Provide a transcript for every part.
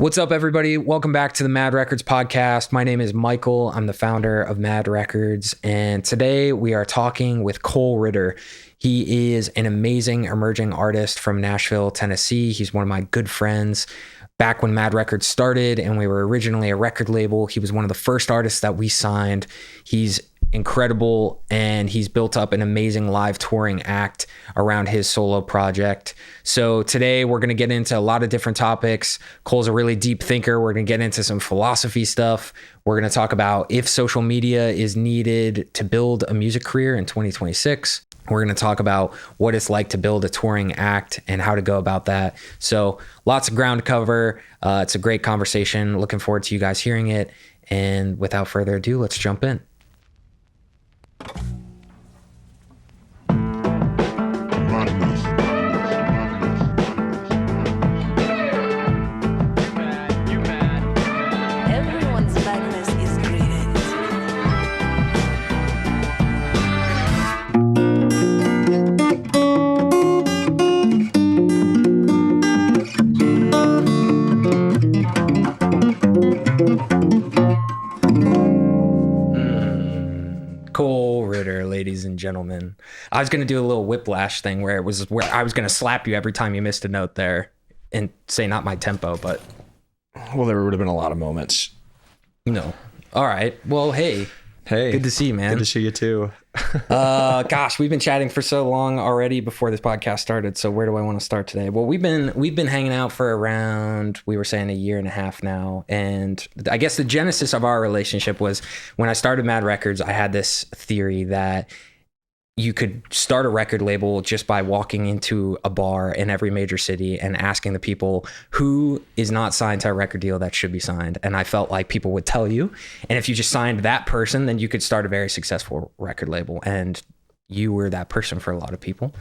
What's up, everybody? Welcome back to the Mad Records podcast. My name is Michael. I'm the founder of Mad Records, and today we are talking with Cole Ritter. He is an amazing emerging artist from Nashville, Tennessee. He's one of my good friends. Back when Mad Records started and we were originally a record label, he was one of the first artists that we signed. He's incredible, and he's built up an amazing live touring act around his solo project. So today we're going to get into a lot of different topics. Cole's a really deep thinker. We're going to get into some philosophy stuff. We're going to talk about if social media is needed to build a music career in 2026. We're going to talk about what it's like to build a touring act and how to go about that. So lots of ground to cover. It's a great conversation. Looking forward to you guys hearing it. And without further ado, let's jump in. Everyone's madness is greeted. Cole Ritter, ladies and gentlemen. I was going to do a little whiplash thing where I was going to slap you every time you missed a note there and say not my tempo, but Well, there would have been a lot of moments. no. All right. Well, hey, good to see you, man. Good to see you too. Gosh, we've been chatting for so long already before this podcast started. So where do I want to start today? Well, we've been hanging out for around, we were saying, a year and a half now. And I guess the genesis of our relationship was when I started Mad Records. I had this theory that you could start a record label just by walking into a bar in every major city and asking the people who is not signed to a record deal that should be signed. And I felt like people would tell you. And if you just signed that person, then you could start a very successful record label. And you were that person for a lot of people.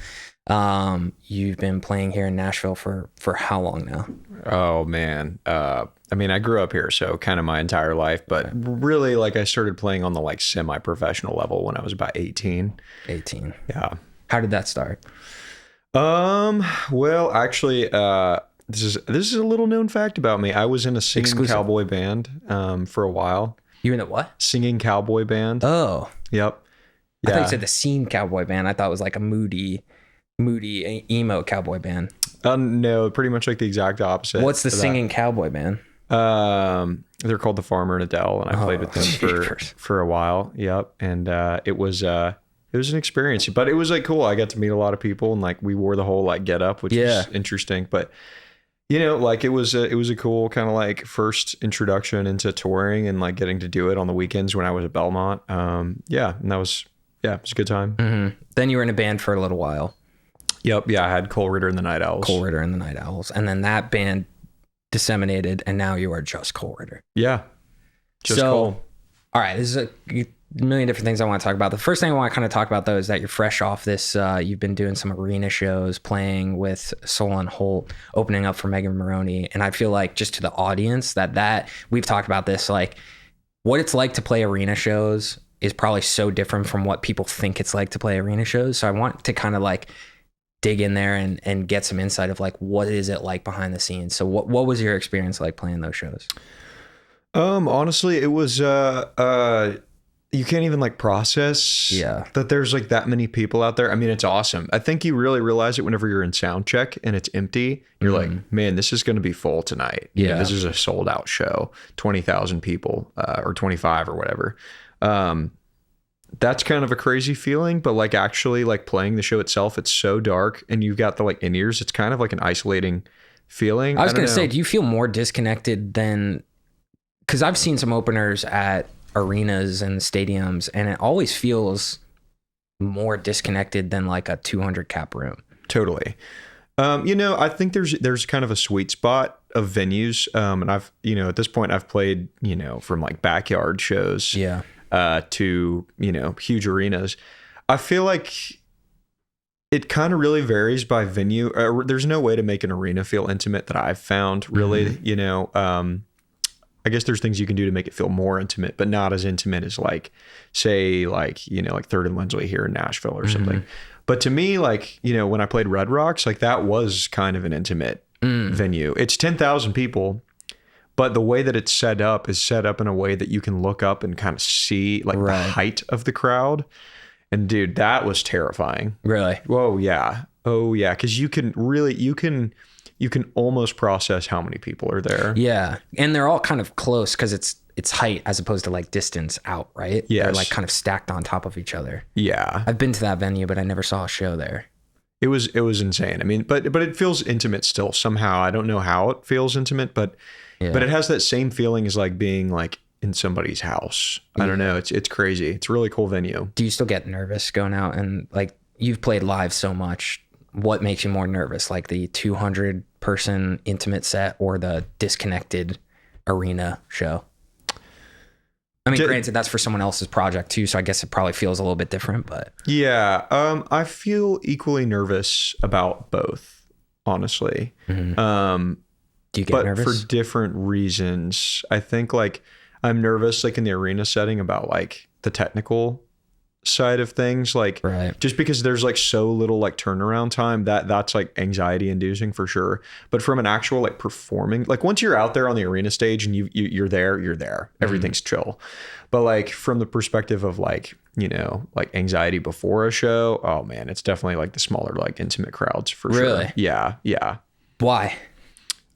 You've been playing here in Nashville for how long now? Oh man. I mean, I grew up here, so kind of my entire life, but really like I started playing on the like semi-professional level when I was about 18. 18. Yeah. How did that start? Well, actually, this is a little known fact about me. I was in a singing Exclusive. cowboy band, for a while. You in a what? Singing cowboy band. Oh, Yep. I thought you said the scene cowboy band. I thought it was like a moody emo cowboy band. No, pretty much like the exact opposite. What's the of that. singing cowboy band? They're called the Farmer and Adele, and I played with them jeepers. for a while. Yep, and it was an experience, but it was like cool. I got to meet a lot of people, and like we wore the whole like get up, which was interesting. But you know, like it was a cool kind of like first introduction into touring and like getting to do it on the weekends when I was at Belmont. Yeah, and it was a good time. Mm-hmm. Then you were in a band for a little while. Yep, yeah, I had Cole Ritter and the Night Owls. Cole Ritter and the Night Owls, and then that band disseminated, and now you are just Cole Ritter. Yeah, just so, Cole. All right, this is a million different things I want to talk about. The first thing I want to kind of talk about, though, is that you're fresh off this. You've been doing some arena shows, playing with Solon Holt, opening up for Megan Maroney, and I feel like just to the audience that we've talked about this, like what it's like to play arena shows is probably so different from what people think it's like to play arena shows. So I want to kind of like dig in there and get some insight of like what is it like behind the scenes. So what was your experience like playing those shows? Honestly, it was you can't even like process that there's like that many people out there. I mean, it's awesome. I think you really realize it whenever you're in sound check and it's empty. You're like, man, this is going to be full tonight. You know, this is a sold out show, 20,000 people, or 25 or whatever. That's kind of a crazy feeling, but like actually like playing the show itself, it's so dark and you've got the like in-ears. It's kind of like an isolating feeling. I was going to say, do you feel more disconnected than, because I've seen some openers at arenas and stadiums, and it always feels more disconnected than like a 200 cap room. Totally. You know, I think there's kind of a sweet spot of venues. And I've, you know, at this point I've played, you know, from like backyard shows to, you know, huge arenas. I feel like it kind of really varies by venue. There's no way to make an arena feel intimate that I've found really, you know. I guess there's things you can do to make it feel more intimate, but not as intimate as like, say like, you know, like Third and Lindsley here in Nashville or something. But to me, like, you know, when I played Red Rocks, like that was kind of an intimate venue. It's 10,000 people, but the way that it's set up is set up in a way that you can look up and kind of see like the height of the crowd. And dude, that was terrifying. Really? Whoa, yeah. Oh yeah, because you can almost process how many people are there. Yeah, and they're all kind of close because it's height as opposed to like distance out, right? Yes. They're like kind of stacked on top of each other. Yeah. I've been to that venue, but I never saw a show there. It was insane. I mean, but it feels intimate still somehow. I don't know how it feels intimate, but it has that same feeling as like being like in somebody's house. I don't know. It's crazy. It's a really cool venue. Do you still get nervous going out and like you've played live so much? What makes you more nervous, like the 200 person intimate set or the disconnected arena show? I mean, granted, that's for someone else's project too, so I guess it probably feels a little bit different, but yeah, I feel equally nervous about both, honestly. Mm-hmm. Do you get nervous? But for different reasons. I think like I'm nervous like in the arena setting about like the technical side of things, like just because there's like so little like turnaround time that's like anxiety inducing for sure. But from an actual like performing, like once you're out there on the arena stage and you're there, everything's chill. But like from the perspective of like, you know, like anxiety before a show, oh man, it's definitely like the smaller like intimate crowds for sure. Yeah. Why?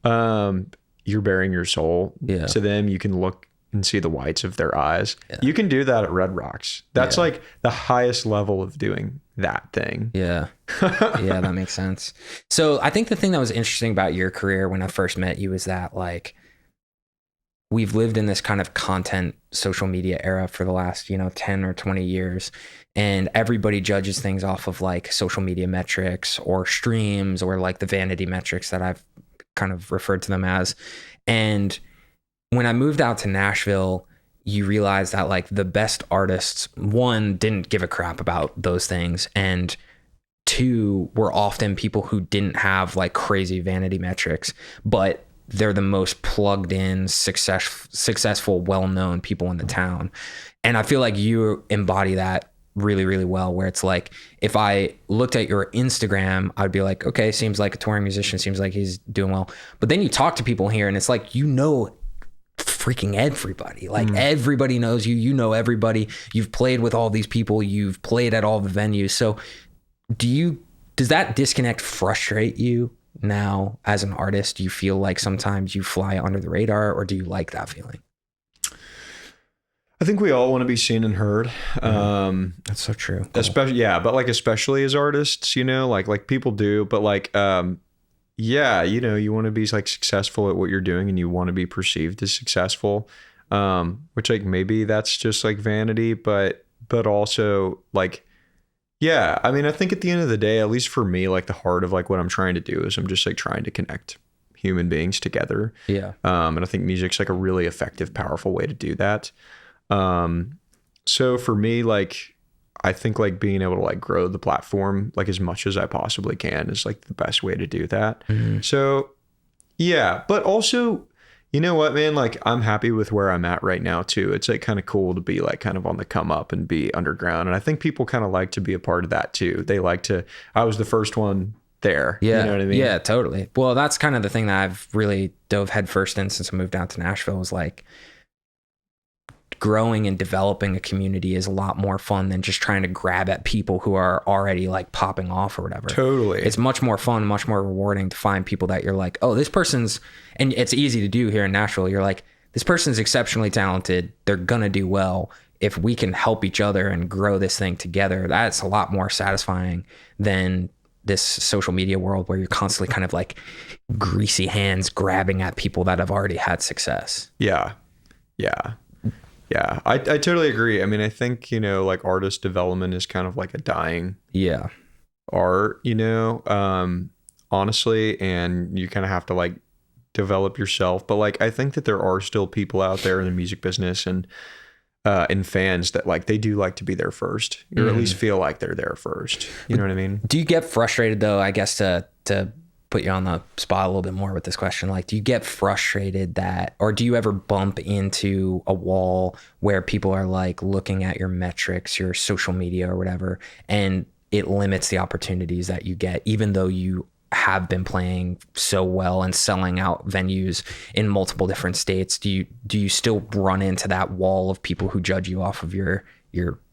You're bearing your soul to them. You can look and see the whites of their eyes. You can do that at Red Rocks. That's like the highest level of doing that thing. Yeah, that makes sense. So I think the thing that was interesting about your career when I first met you is that like we've lived in this kind of content social media era for the last, 10 or 20 years. And everybody judges things off of like social media metrics or streams or like the vanity metrics that I've kind of referred to them as. And when I moved out to Nashville, you realize that like the best artists, one, didn't give a crap about those things. And two, were often people who didn't have like crazy vanity metrics, but they're the most plugged in, successful, well-known people in the town. And I feel like you embody that really, really well, where it's like, if I looked at your Instagram, I'd be like, okay, seems like a touring musician, seems like he's doing well. But then you talk to people here and it's like, freaking everybody, like everybody knows you know everybody, you've played with all these people, you've played at all the venues. So does that disconnect frustrate you now as an artist? Do you feel like sometimes you fly under the radar, or do you like that feeling? I think we all want to be seen and heard. That's so true. Cool. Especially as artists, like people do, but like you want to be like successful at what you're doing and you want to be perceived as successful, which like maybe that's just like vanity, but also like, yeah, I mean, I think at the end of the day, at least for me, like the heart of like what I'm trying to do is I'm just like trying to connect human beings together. Yeah. And I think music's like a really effective, powerful way to do that. So for me, like, I think like being able to like grow the platform like as much as I possibly can is like the best way to do that. So yeah, but also, you know what, man, like I'm happy with where I'm at right now too. It's like kind of cool to be like kind of on the come up and be underground. And I think people kind of like to be a part of that too. They like to, I was the first one there. Yeah. You know what I mean? Yeah, totally. Well, that's kind of the thing that I've really dove headfirst in since I moved out to Nashville, is like growing and developing a community is a lot more fun than just trying to grab at people who are already like popping off or whatever. Totally. It's much more fun, much more rewarding to find people that you're like, oh, this person's, and it's easy to do here in Nashville. You're like, this person's exceptionally talented. They're going to do well. If we can help each other and grow this thing together, that's a lot more satisfying than this social media world where you're constantly kind of like greasy hands grabbing at people that have already had success. Yeah. I totally agree. I mean, I think, like artist development is kind of like a dying art, honestly, and you kind of have to like develop yourself. But like, I think that there are still people out there in the music business and fans that like, they do like to be there first, or at least feel like they're there first. You know what I mean? Do you get frustrated though, I guess to put you on the spot a little bit more with this question, like, do you get frustrated that, or do you ever bump into a wall where people are like looking at your metrics, your social media or whatever, and it limits the opportunities that you get, even though you have been playing so well and selling out venues in multiple different states, do you still run into that wall of people who judge you off of your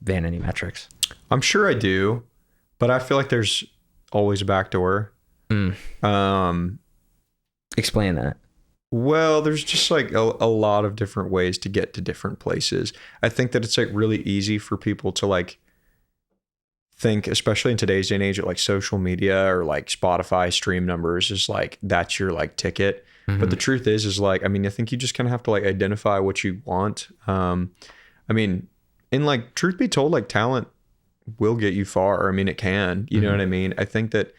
vanity metrics? I'm sure I do, but I feel like there's always a back door. Explain that. Well, there's just like a lot of different ways to get to different places. I think that it's like really easy for people to like think, especially in today's day and age, that like social media or like Spotify stream numbers is like, that's your like ticket. But the truth is like, I mean, I think you just kind of have to like identify what you want. I mean, and like, truth be told, like talent will get you far. I mean, it can, you know what I mean? I think that,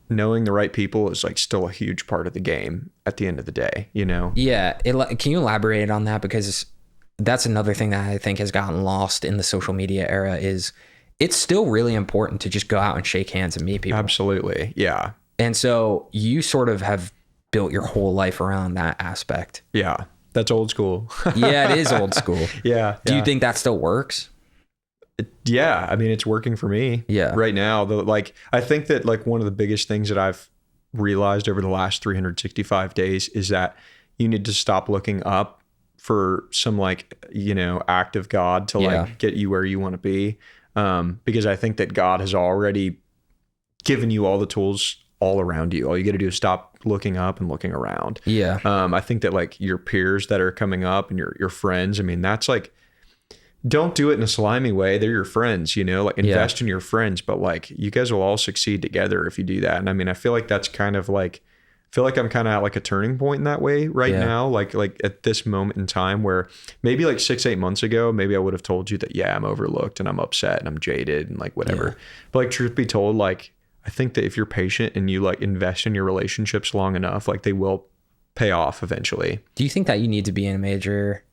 knowing the right people is like still a huge part of the game at the end of the day, you know? Yeah. Can you elaborate on that? Because that's another thing that I think has gotten lost in the social media era is it's still really important to just go out and shake hands and meet people. Absolutely. Yeah. And so you sort of have built your whole life around that aspect. Yeah. That's old school. Yeah, it is old school. Yeah. Do you think that still works? Yeah, I mean, it's working for me right now. Like, I think that like one of the biggest things that I've realized over the last 365 days is that you need to stop looking up for some like, you know, act of God to like get you where you want to be. Because I think that God has already given you all the tools all around you. All you got to do is stop looking up and looking around. Yeah. I think that like your peers that are coming up and your friends, I mean, that's like, don't do it in a slimy way. They're your friends, you know, like invest in your friends, but like you guys will all succeed together if you do that. And I mean, I feel like that's kind of like, I feel like I'm kind of at like a turning point in that way right now. Like at this moment in time where maybe like 6-8 months ago, maybe I would have told you that, yeah, I'm overlooked and I'm upset and I'm jaded and like whatever. Yeah. But like truth be told, like, I think that if you're patient and you like invest in your relationships long enough, like they will pay off eventually. Do you think that you need to be in a major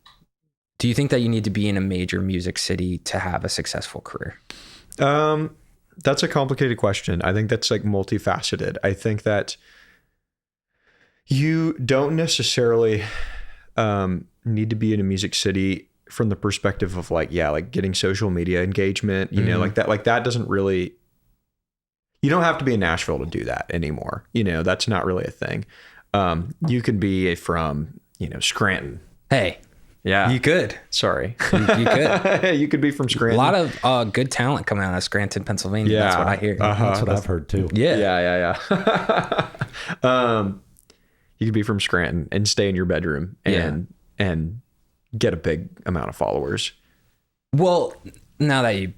music city to have a successful career? That's a complicated question. I think that's like multifaceted. I think that you don't necessarily need to be in a music city from the perspective of like, yeah, like getting social media engagement, you know, like that doesn't really, you don't have to be in Nashville to do that anymore. You know, that's not really a thing. You can be from, you know, Scranton. Hey. Yeah. You could. Sorry. You could. You could be from Scranton. A lot of good talent coming out of Scranton, Pennsylvania. Yeah. That's what I hear. That's what I've heard too. Yeah. You could be from Scranton and stay in your bedroom and get a big amount of followers. Well, now that you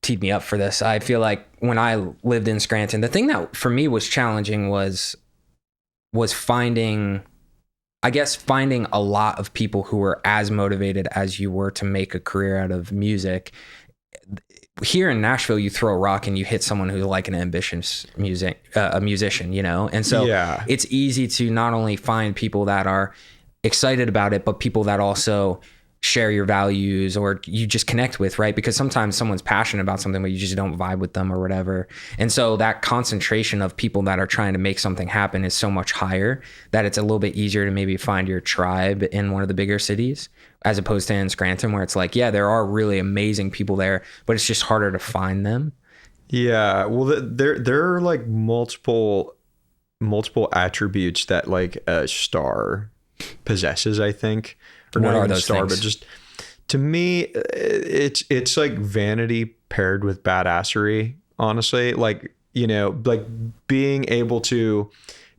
teed me up for this, I feel like when I lived in Scranton, the thing that for me was challenging was finding a lot of people who were as motivated as you were to make a career out of music. Here in Nashville, you throw a rock and you hit someone who's like an ambitious musician, you know? And so it's easy to not only find people that are excited about it, but people that also share your values or you just connect with, right? Because sometimes someone's passionate about something, but you just don't vibe with them or whatever. And so that concentration of people that are trying to make something happen is so much higher that it's a little bit easier to maybe find your tribe in one of the bigger cities, as opposed to in Scranton, where it's like, yeah, there are really amazing people there, but it's just harder to find them. Yeah. Well, there are like multiple attributes that like a star possesses, I think. Or what not are even those star, things? but just to me, it's like vanity paired with badassery, honestly. Like, you know, like being able to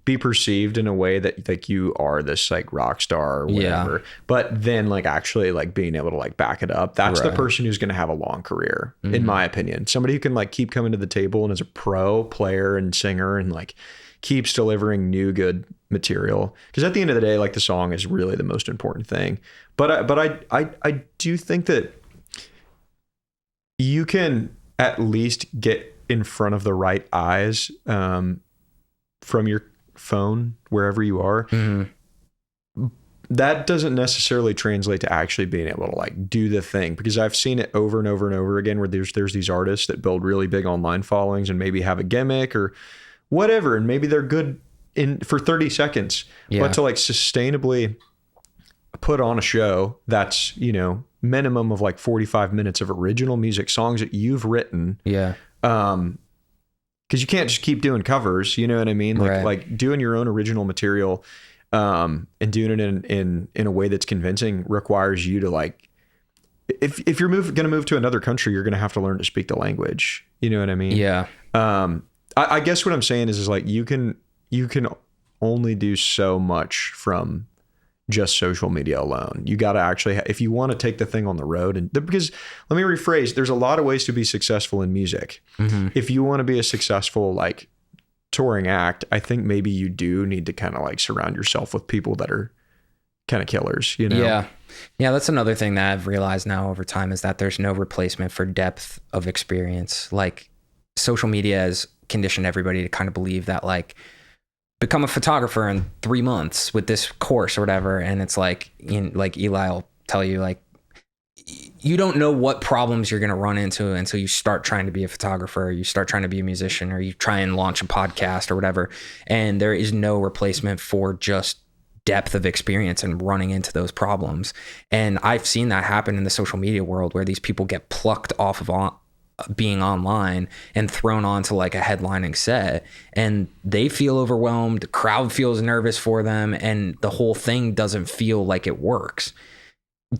be perceived in a way that like you are this like rock star or whatever, but then like actually like being able to like back it up. That's the person who's going to have a long career, in my opinion. Somebody who can like keep coming to the table and is a pro player and singer and like keeps delivering new good material, because at the end of the day, like the song is really the most important thing. But I do think that you can at least get in front of the right eyes from your phone wherever you are. That doesn't necessarily translate to actually being able to like do the thing, because I've seen it over and over and over again where there's these artists that build really big online followings and maybe have a gimmick or whatever, and maybe they're good for 30 seconds, but to like sustainably put on a show that's, you know, minimum of like 45 minutes of original music, songs that you've written, because you can't just keep doing covers. You know what I mean? Like doing your own original material, and doing it in a way that's convincing requires you to like, if you're going to move to another country, you're going to have to learn to speak the language. You know what I mean? Yeah. I guess what I'm saying is like, you can only do so much from just social media alone. You got to actually, if you want to take the thing on the road, and because let me rephrase, there's a lot of ways to be successful in music. Mm-hmm. If you want to be a successful, like touring act, I think maybe you do need to kind of like surround yourself with people that are kind of killers, you know? Yeah. Yeah. That's another thing that I've realized now over time is that there's no replacement for depth of experience. Like social media has conditioned everybody to kind of believe that like, become a photographer in 3 months with this course or whatever. And it's like, like Eli will tell you, like, you don't know what problems you're going to run into until you start trying to be a photographer, or you start trying to be a musician, or you try and launch a podcast or whatever. And there is no replacement for just depth of experience and running into those problems. And I've seen that happen in the social media world where these people get plucked off of being online and thrown onto like a headlining set, and they feel overwhelmed. The crowd feels nervous for them, and the whole thing doesn't feel like it works.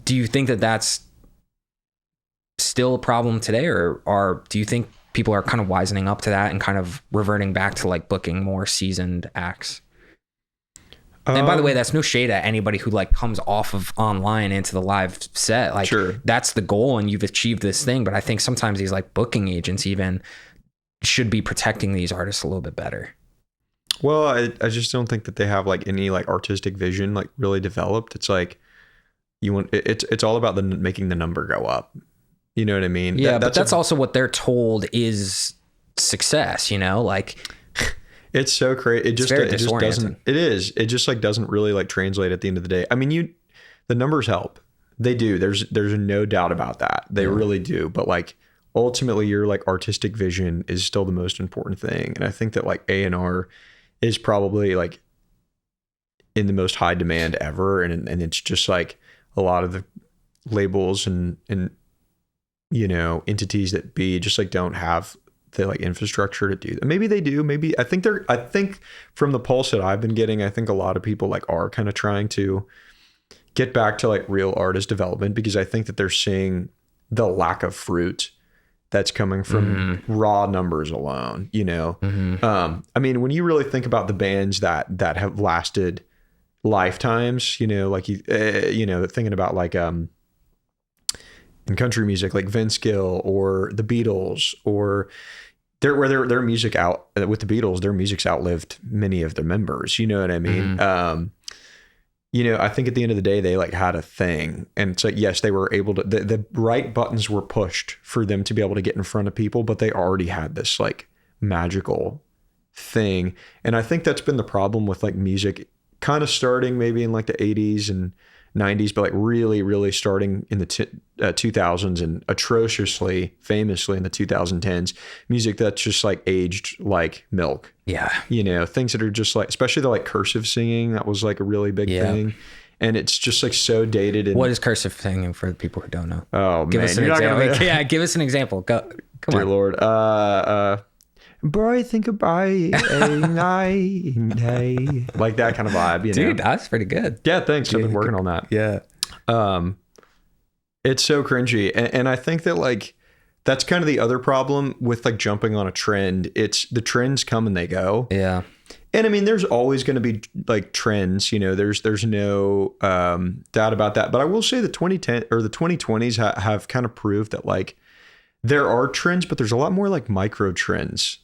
Do you think that that's still a problem today, or do you think people are kind of wisening up to that and kind of reverting back to like booking more seasoned acts? And by the way, that's no shade at anybody who like comes off of online into the live set. Like sure. That's the goal and you've achieved this thing. But I think sometimes these like booking agents even should be protecting these artists a little bit better. Well, I just don't think that they have like any like artistic vision, like really developed. It's like it's all about making the number go up. You know what I mean? Yeah, but that's also what they're told is success, you know, like it's so crazy. It just doesn't. It is. It just like doesn't really like translate at the end of the day. I mean, the numbers help. They do. There's no doubt about that. They really do. But like ultimately, your like artistic vision is still the most important thing. And I think that like A&R is probably like in the most high demand ever. And it's just like a lot of the labels and you know entities that just like don't have the like infrastructure to do that. Maybe they do. Maybe I think from the pulse that I've been getting, I think a lot of people like are kind of trying to get back to like real artist development, because I think that they're seeing the lack of fruit that's coming from raw numbers alone, you know? I mean, when you really think about the bands that have lasted lifetimes, you know, like, you know, thinking about like, in country music, like Vince Gill or the Beatles, or their music out with the Beatles, their music's outlived many of their members. You know what I mean? You know, I think at the end of the day, they like had a thing, and it's like, yes, they were able to, the right buttons were pushed for them to be able to get in front of people, but they already had this like magical thing. And I think that's been the problem with like music kind of starting maybe in like the 80s and 90s, but like really, really starting in the 2000s and atrociously, famously in the 2010s, music that's just like aged like milk. Yeah. You know, things that are just like, especially the like cursive singing, that was like a really big thing. And it's just like so dated. And what is cursive singing for the people who don't know? Oh, give man. Us an example. Yeah, give us an example. Go. Come Dear on. Lord. Boy, think about a night and day. Like that kind of vibe, you know? Dude, that's pretty good. Yeah, thanks. I've been working on that. Yeah. It's so cringy. And I think that like, that's kind of the other problem with like jumping on a trend. It's the trends come and they go. Yeah. And I mean, there's always going to be like trends, you know, there's no doubt about that. But I will say the 2010 or the 2020s have kind of proved that like there are trends, but there's a lot more like micro trends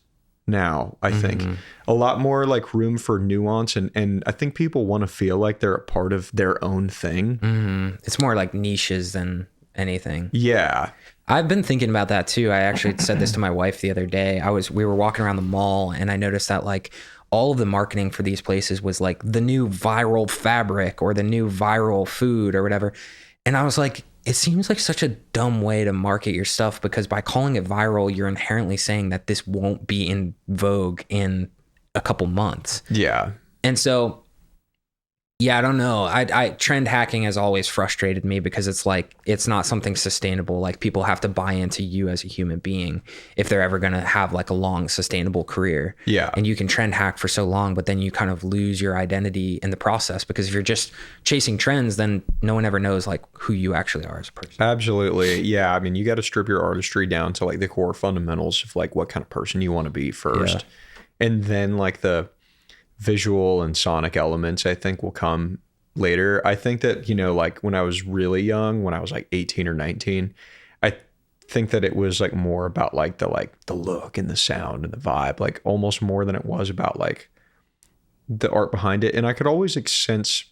now. I think a lot more like room for nuance. And I think people want to feel like they're a part of their own thing. It's more like niches than anything. Yeah. I've been thinking about that too. I actually said this to my wife the other day. We were walking around the mall and I noticed that like all of the marketing for these places was like the new viral fabric or the new viral food or whatever. And I was like, it seems like such a dumb way to market your stuff, because by calling it viral, you're inherently saying that this won't be in vogue in a couple months. Yeah. And so, Yeah, I don't know. I trend hacking has always frustrated me because it's like it's not something sustainable. Like people have to buy into you as a human being if they're ever going to have like a long sustainable career. Yeah. And you can trend hack for so long, but then you kind of lose your identity in the process because if you're just chasing trends, then no one ever knows like who you actually are as a person. Absolutely. Yeah. I mean, you got to strip your artistry down to like the core fundamentals of like what kind of person you want to be first. Yeah. And then like the visual and sonic elements I think will come later. I think that, you know, like when I was really young, when I was like 18 or 19, I think that it was like more about like the look and the sound and the vibe, like almost more than it was about like the art behind it. And I could always like sense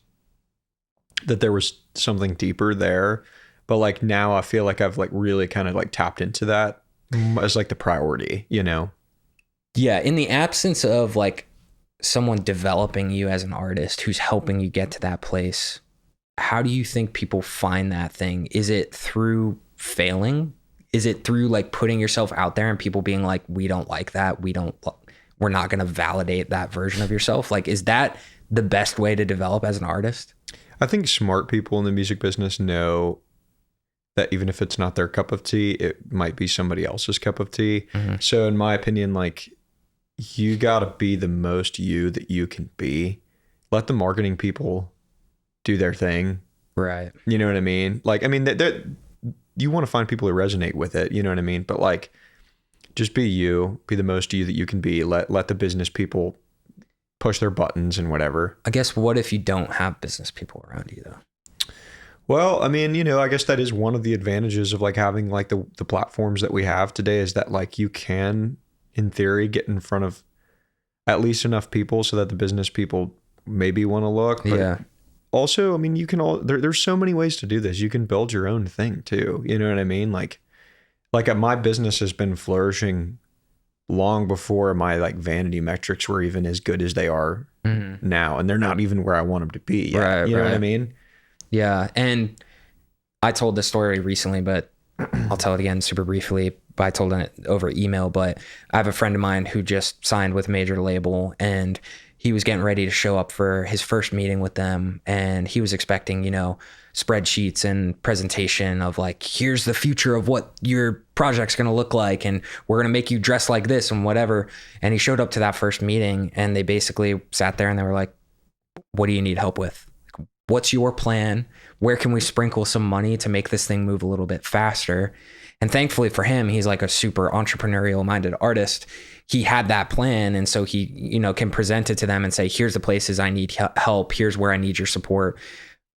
that there was something deeper there, but like now I feel like I've like really kind of like tapped into that as like the priority, you know? Yeah. In the absence of like someone developing you as an artist who's helping you get to that place, how do you think people find that thing? Is it through failing? Is it through like putting yourself out there and people being like, we don't like that, we're not going to validate that version of yourself? Like, is that the best way to develop as an artist? I think smart people in the music business know that even if it's not their cup of tea, it might be somebody else's cup of tea. Mm-hmm. So in my opinion, like, you got to be the most you that you can be. Let the marketing people do their thing. Right. You know what I mean? Like, I mean, you want to find people who resonate with it. You know what I mean? But like, just be you, be the most you that you can be. Let the business people push their buttons and whatever. I guess what if you don't have business people around you though? Well, I mean, you know, I guess that is one of the advantages of like having like the platforms that we have today is that like you can, in theory, get in front of at least enough people so that the business people maybe want to look. But yeah. Also, I mean, you can there's so many ways to do this. You can build your own thing too. You know what I mean? Like my business has been flourishing long before my like vanity metrics were even as good as they are now. And they're not even where I want them to be yet. Right, you know what I mean? Yeah. And I told this story recently, but I'll tell it again super briefly. But I told it over email, but I have a friend of mine who just signed with a major label and he was getting ready to show up for his first meeting with them. And he was expecting, you know, spreadsheets and presentation of like, here's the future of what your project's going to look like. And we're going to make you dress like this and whatever. And he showed up to that first meeting and they basically sat there and they were like, what do you need help with? What's your plan? Where can we sprinkle some money to make this thing move a little bit faster? And thankfully for him, he's like a super entrepreneurial minded artist. He had that plan. And so he, you know, can present it to them and say, here's the places I need help. Here's where I need your support.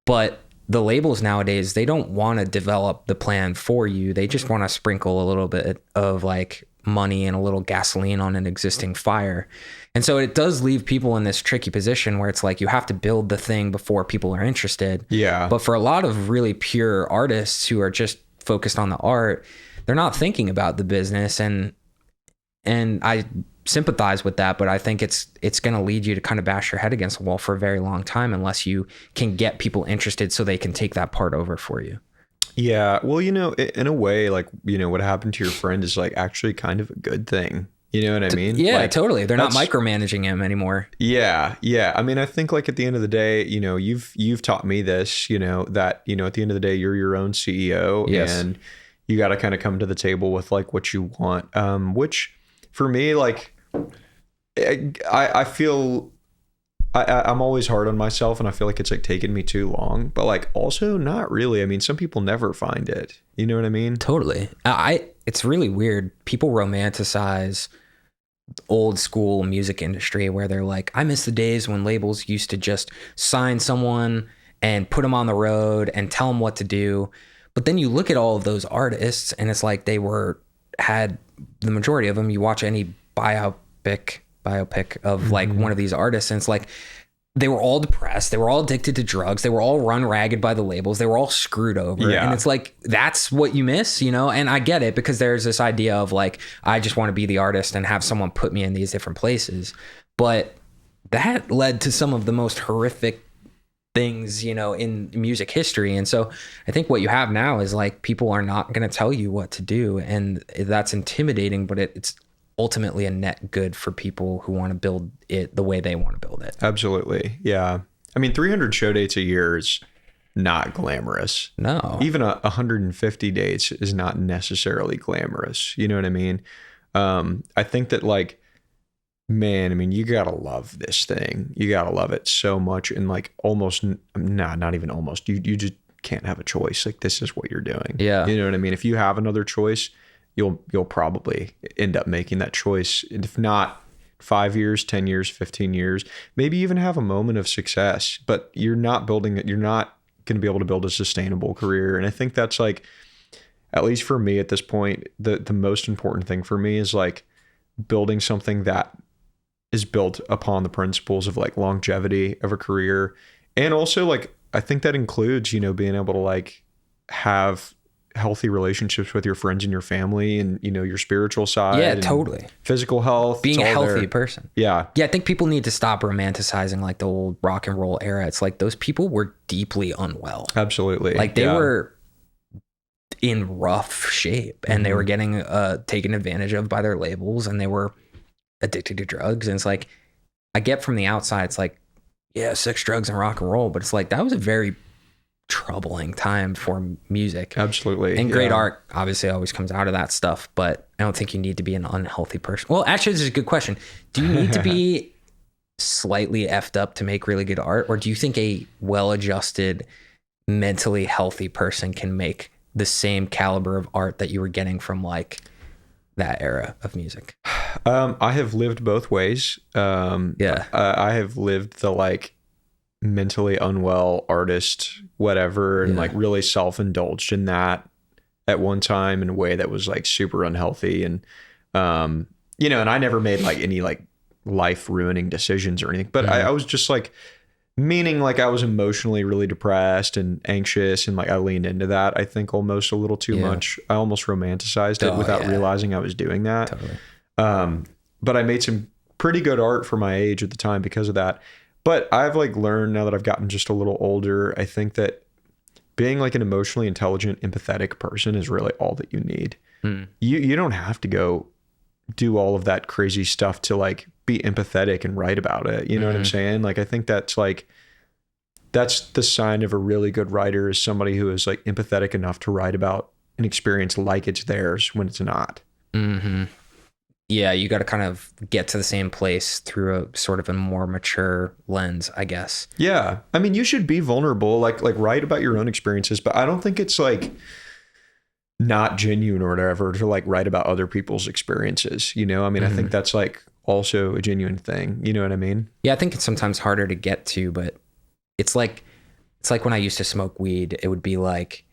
But the labels nowadays, they don't want to develop the plan for you. They just want to sprinkle a little bit of like money and a little gasoline on an existing fire. And so it does leave people in this tricky position where it's like you have to build the thing before people are interested. Yeah. But for a lot of really pure artists who are just focused on the art, they're not thinking about the business. And I sympathize with that, but I think it's going to lead you to kind of bash your head against the wall for a very long time unless you can get people interested so they can take that part over for you. Yeah. Well, you know, in a way, like, you know, what happened to your friend is like actually kind of a good thing. You know what I mean? Yeah, like, totally. They're not micromanaging him anymore. Yeah. Yeah. I mean, I think like at the end of the day, you know, you've taught me this, you know, that, you know, at the end of the day, you're your own CEO. Yes. And you got to kind of come to the table with like what you want. Which for me, like, I feel I'm always hard on myself and I feel like it's like taken me too long, but like also not really. I mean, some people never find it. You know what I mean? Totally. It's really weird. People romanticize old school music industry where they're like, I miss the days when labels used to just sign someone and put them on the road and tell them what to do. But then you look at all of those artists and it's like had the majority of them, you watch any biopic of like one of these artists and it's like they were all depressed, they were all addicted to drugs, they were all run ragged by the labels, they were all screwed over. And it's like that's what you miss, you know. And I get it because there's this idea of like I just want to be the artist and have someone put me in these different places, but that led to some of the most horrific things, you know, in music history. And so I think what you have now is like people are not going to tell you what to do, and that's intimidating, but it's ultimately a net good for people who want to build it the way they want to build it. Absolutely. Yeah. I mean, 300 show dates a year is not glamorous. No. Even 150 dates is not necessarily glamorous. You know what I mean? I think that like, man, I mean, you gotta love this thing. You gotta love it so much, and like almost, not even almost. You just can't have a choice. Like, this is what you're doing. Yeah. You know what I mean? If you have another choice, you'll probably end up making that choice. And if not 5 years, 10 years, 15 years, maybe even have a moment of success, but you're not going to be able to build a sustainable career. And I think that's like, at least for me at this point, the most important thing for me is like building something that is built upon the principles of like longevity of a career. And also like, I think that includes, you know, being able to like have healthy relationships with your friends and your family, and, you know, your spiritual side. Yeah, totally. Physical health. Being a healthy person. Yeah. Yeah. I think people need to stop romanticizing like the old rock and roll era. It's like those people were deeply unwell. Absolutely. Like they were in rough shape, and they were getting taken advantage of by their labels, and they were addicted to drugs. And it's like, I get from the outside, it's like, yeah, sex, drugs, and rock and roll, but it's like, that was a very troubling time for music. Absolutely. And great art obviously always comes out of that stuff, but I don't think you need to be an unhealthy person. Well, actually, this is a good question. Do you need to be slightly effed up to make really good art, or do you think a well-adjusted, mentally healthy person can make the same caliber of art that you were getting from like that era of music? I have lived both ways. I have lived the like mentally unwell artist, whatever, and like really self-indulged in that at one time in a way that was like super unhealthy. And, you know, and I never made like any like life ruining decisions or anything, but I was just like, meaning like I was emotionally really depressed and anxious, and like I leaned into that, I think, almost a little too much. I almost romanticized it without realizing I was doing that. Totally. But I made some pretty good art for my age at the time because of that. But I've like learned, now that I've gotten just a little older, I think that being like an emotionally intelligent, empathetic person is really all that you need. You don't have to go do all of that crazy stuff to like be empathetic and write about it. You know what I'm saying? Like, I think that's the sign of a really good writer, is somebody who is like empathetic enough to write about an experience like it's theirs when it's not. Yeah, you got to kind of get to the same place through a sort of a more mature lens, I guess. Yeah. I mean, you should be vulnerable, like write about your own experiences, but I don't think it's like not genuine or whatever to like write about other people's experiences. You know, I mean, I think that's like also a genuine thing. You know what I mean? Yeah, I think it's sometimes harder to get to, but it's like when I used to smoke weed, it would be like,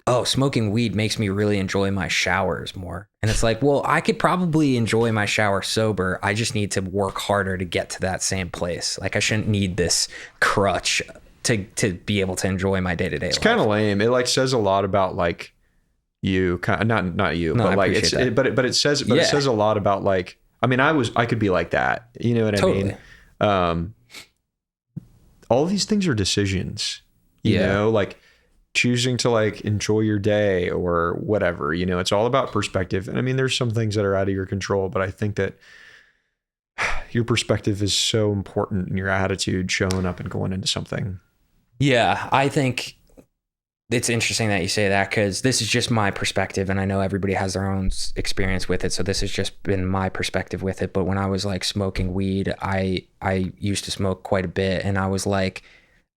oh, smoking weed makes me really enjoy my showers more. And it's like, well, I could probably enjoy my shower sober. I just need to work harder to get to that same place. Like, I shouldn't need this crutch to be able to enjoy my day-to-day life. It's kind of lame. It like says a lot about like you, not you, no, but like it says a lot about like, I mean, I could be like that. You know what totally. I mean? All these things are decisions, you know, like choosing to like enjoy your day or whatever, you know, it's all about perspective. And I mean, there's some things that are out of your control, but I think that your perspective is so important in your attitude showing up and going into something. Yeah, I think it's interesting that you say that, because this is just my perspective, and I know everybody has their own experience with it. So this has just been my perspective with it. But when I was like smoking weed, I used to smoke quite a bit, and I was like,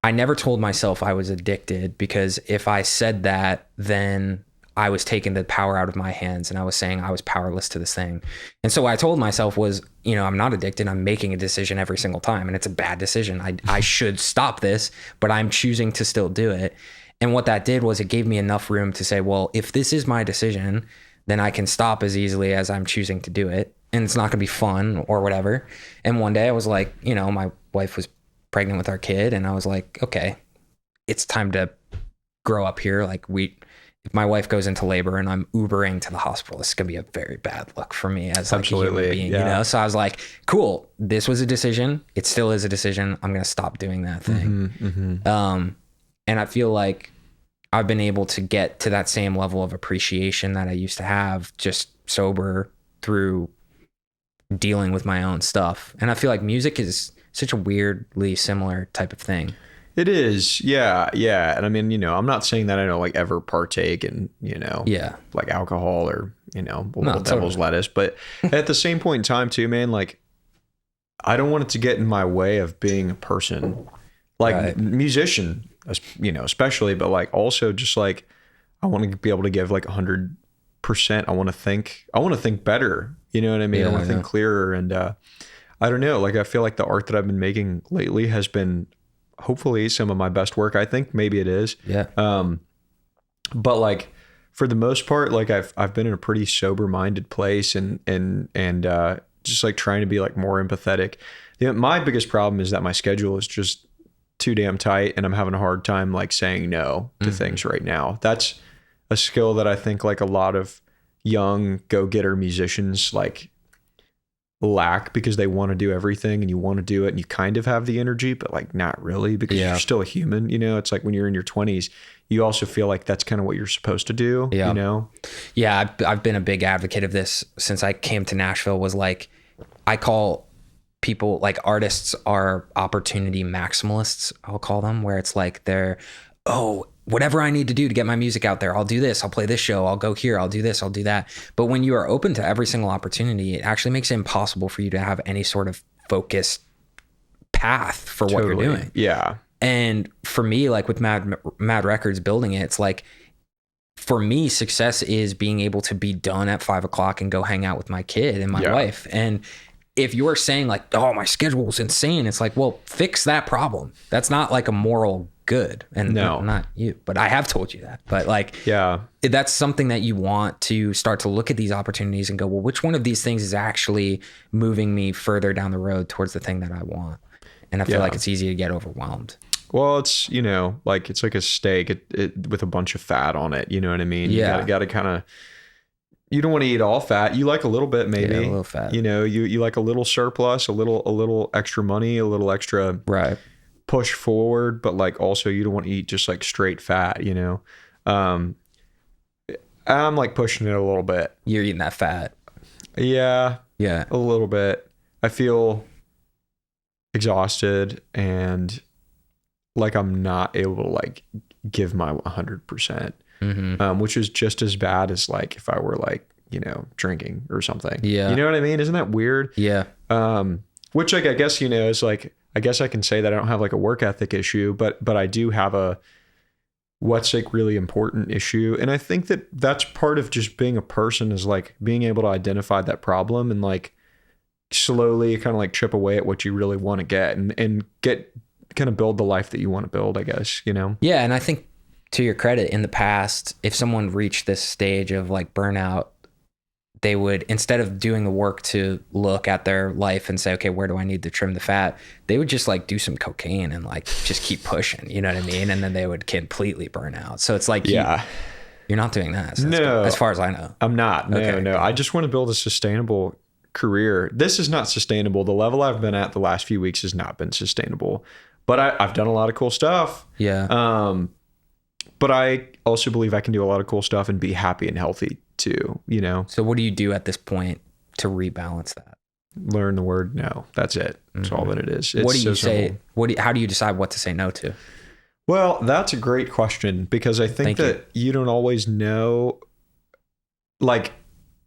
I never told myself I was addicted, because if I said that, then I was taking the power out of my hands, and I was saying I was powerless to this thing. And so what I told myself was, you know, I'm not addicted. I'm making a decision every single time, and it's a bad decision. I should stop this, but I'm choosing to still do it. And what that did was it gave me enough room to say, well, if this is my decision, then I can stop as easily as I'm choosing to do it. And it's not going to be fun or whatever. And one day I was like, you know, my wife was pregnant with our kid, and I was like, okay, it's time to grow up here. Like, if my wife goes into labor and I'm Ubering to the hospital, this is going to be a very bad look for me as like a human being, you know? So I was like, cool, this was a decision. It still is a decision. I'm going to stop doing that thing. And I feel like I've been able to get to that same level of appreciation that I used to have just sober through dealing with my own stuff. And I feel like music is such a weirdly similar type of thing. It is. Yeah. Yeah. And I mean, I'm not saying that I don't like ever partake in, like alcohol or, devil's lettuce, but at the same point in time too, man, like I don't want it to get in my way of being a person, like musician, especially, but like also just like, I want to be able to give like 100%. I want to think better. You know what I mean? Yeah, I want to think clearer. And, I don't know, like, I feel like the art that I've been making lately has been hopefully some of my best work. I think maybe it is. Yeah. But like for the most part, like I've been in a pretty sober minded place and just like trying to be like more empathetic. My biggest problem is that my schedule is just too damn tight and I'm having a hard time like saying no to things right now. That's a skill that I think like a lot of young go-getter musicians like lack because they want to do everything and you want to do it and you kind of have the energy, but like not really because you're still a human. It's like when you're in your 20s, you also feel like that's kind of what you're supposed to do. Yeah. I've been a big advocate of this since I came to Nashville. Was like, I call people like artists are opportunity maximalists. I'll call them, where it's like whatever I need to do to get my music out there, I'll do this, I'll play this show, I'll go here, I'll do this, I'll do that. But when you are open to every single opportunity, it actually makes it impossible for you to have any sort of focused path for what you're doing. Yeah. And for me, like with Mad Records building it, it's like, for me, success is being able to be done at 5 o'clock and go hang out with my kid and my wife. And if you're saying like, oh, my schedule is insane, it's like, well, fix that problem. That's not like a moral good. And no, not you, but I have told you that. But like, that's something that you want to start to look at these opportunities and go, well, which one of these things is actually moving me further down the road towards the thing that I want? And I feel like it's easy to get overwhelmed. Well, it's, like it's like a steak with a bunch of fat on it. You know what I mean? Yeah. You got to kind of, you don't want to eat all fat. You like a little bit, maybe. Yeah, a little fat. You like a little surplus, a little extra money, a little extra push forward, but like also you don't want to eat just like straight fat, I'm like pushing it a little bit. You're eating that fat. Yeah. Yeah. A little bit. I feel exhausted and like I'm not able to like give my 100%, which is just as bad as like if I were like, drinking or something. Yeah. You know what I mean? Isn't that weird? Yeah. Which like, I guess, is like, I guess I can say that I don't have like a work ethic issue, but I do have what's like really important issue. And I think that that's part of just being a person is like being able to identify that problem and like slowly kind of like chip away at what you really want to get and get kind of build the life that you want to build, I guess, Yeah. And I think to your credit, in the past, if someone reached this stage of like burnout, they would, instead of doing the work to look at their life and say, okay, where do I need to trim the fat? They would just like do some cocaine and like just keep pushing, you know what I mean? And then they would completely burn out. So it's like, you're not doing that. So no, as far as I know. I'm not. No, okay. No. I just want to build a sustainable career. This is not sustainable. The level I've been at the last few weeks has not been sustainable, but I've done a lot of cool stuff. Yeah. But I also believe I can do a lot of cool stuff and be happy and healthy too, So what do you do at this point to rebalance that? Learn the word no. That's it. That's all that it is. It's what do you say? How do you decide what to say no to? Well, that's a great question because I think that you don't always know, like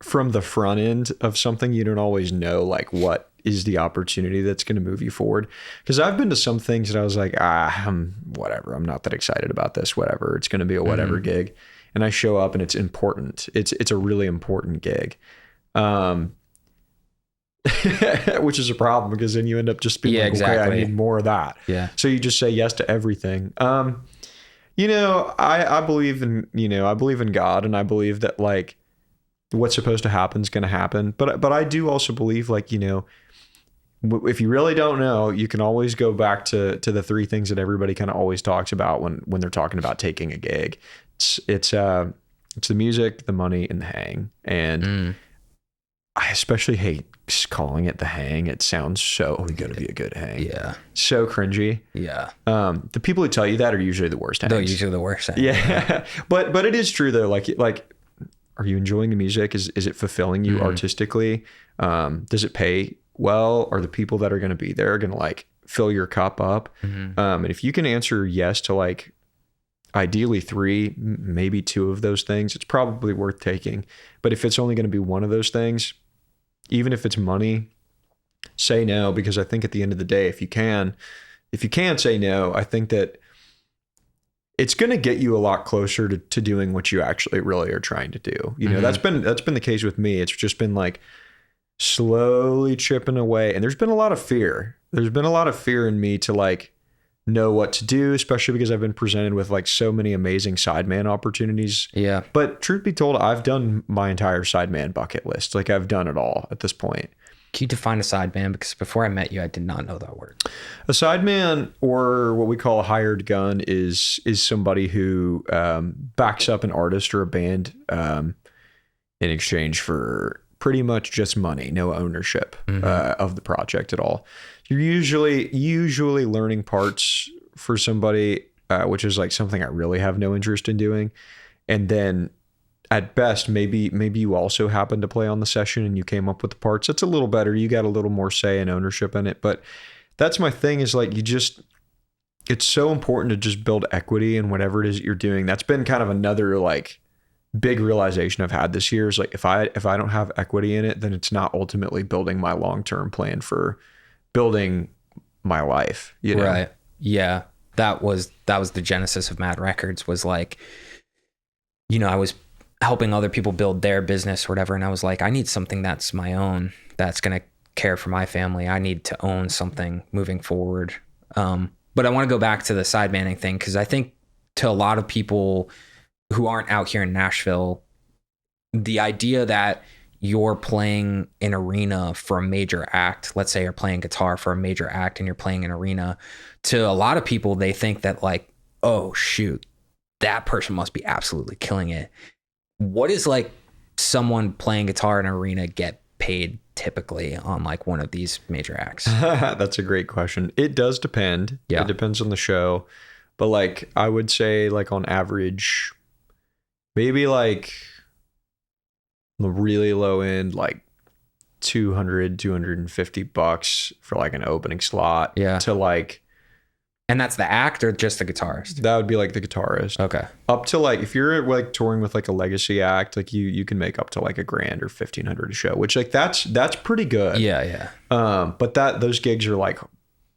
from the front end of something, you don't always know like what is the opportunity that's going to move you forward. Because I've been to some things that I was like, whatever. I'm not that excited about this. Whatever. It's going to be a whatever gig. And I show up and it's important. It's a really important gig. Which is a problem because then you end up just being like, okay, I need more of that. Yeah. So you just say yes to everything. I believe in God and I believe that like what's supposed to happen is going to happen. But I do also believe like, if you really don't know, you can always go back to the three things that everybody kind of always talks about when they're talking about taking a gig. It's the music, the money, and the hang. And I especially hate calling it the hang. It sounds so going to be a good hang. Yeah. So cringy. Yeah. The people who tell you that are usually the worst hangs. They're usually the worst hangs. Yeah. But it is true though. Like, are you enjoying the music? Is it fulfilling you artistically? Does it pay well? Are the people that are going to be there going to like fill your cup up. And if you can answer yes to like ideally 3, maybe 2 of those things, it's probably worth taking. But if it's only going to be one of those things, even if it's money, say no, because I think at the end of the day, if you can say no, I think that it's going to get you a lot closer to doing what you actually really are trying to do. You know, that's been the case with me. It's just been like slowly chipping away. And there's been a lot of fear. There's been a lot of fear in me to like know what to do, especially because I've been presented with like so many amazing sideman opportunities. Yeah. But truth be told, I've done my entire sideman bucket list. Like I've done it all at this point. Can you define a sideman? Because before I met you, I did not know that word. A sideman, or what we call a hired gun, is somebody who backs up an artist or a band in exchange for pretty much just money, no ownership of the project at all. You're usually learning parts for somebody, which is like something I really have no interest in doing, and then at best, maybe you also happen to play on the session and you came up with the parts. That's a little better. You got a little more say and ownership in it. But that's my thing, is like it's so important to just build equity in whatever it is that you're doing. That's been kind of another like big realization I've had this year, is like if I don't have equity in it, then it's not ultimately building my long-term plan for building my life. You know? Right. Yeah. That was the genesis of Mad Records, was like, you know, I was helping other people build their business or whatever. And I was like, I need something that's my own, that's going to care for my family. I need to own something moving forward. But I want to go back to the sidemanning thing, because I think to a lot of people who aren't out here in Nashville, the idea that you're playing an arena for a major act, let's say you're playing guitar for a major act and you're playing an arena, to a lot of people, they think that like, oh shoot, that person must be absolutely killing it. What is like someone playing guitar in an arena get paid typically on like one of these major acts? That's a great question. It does depend. Yeah. It depends on the show. But like, I would say like on average, maybe like the really low end, like $250 for like an opening slot. Yeah. To like, and that's the act or just the guitarist? That would be like the guitarist. Okay. Up to like, if you're like touring with like a legacy act, like you can make up to like $1,000 or $1,500 a show, which like that's pretty good. Yeah, yeah. But those gigs are like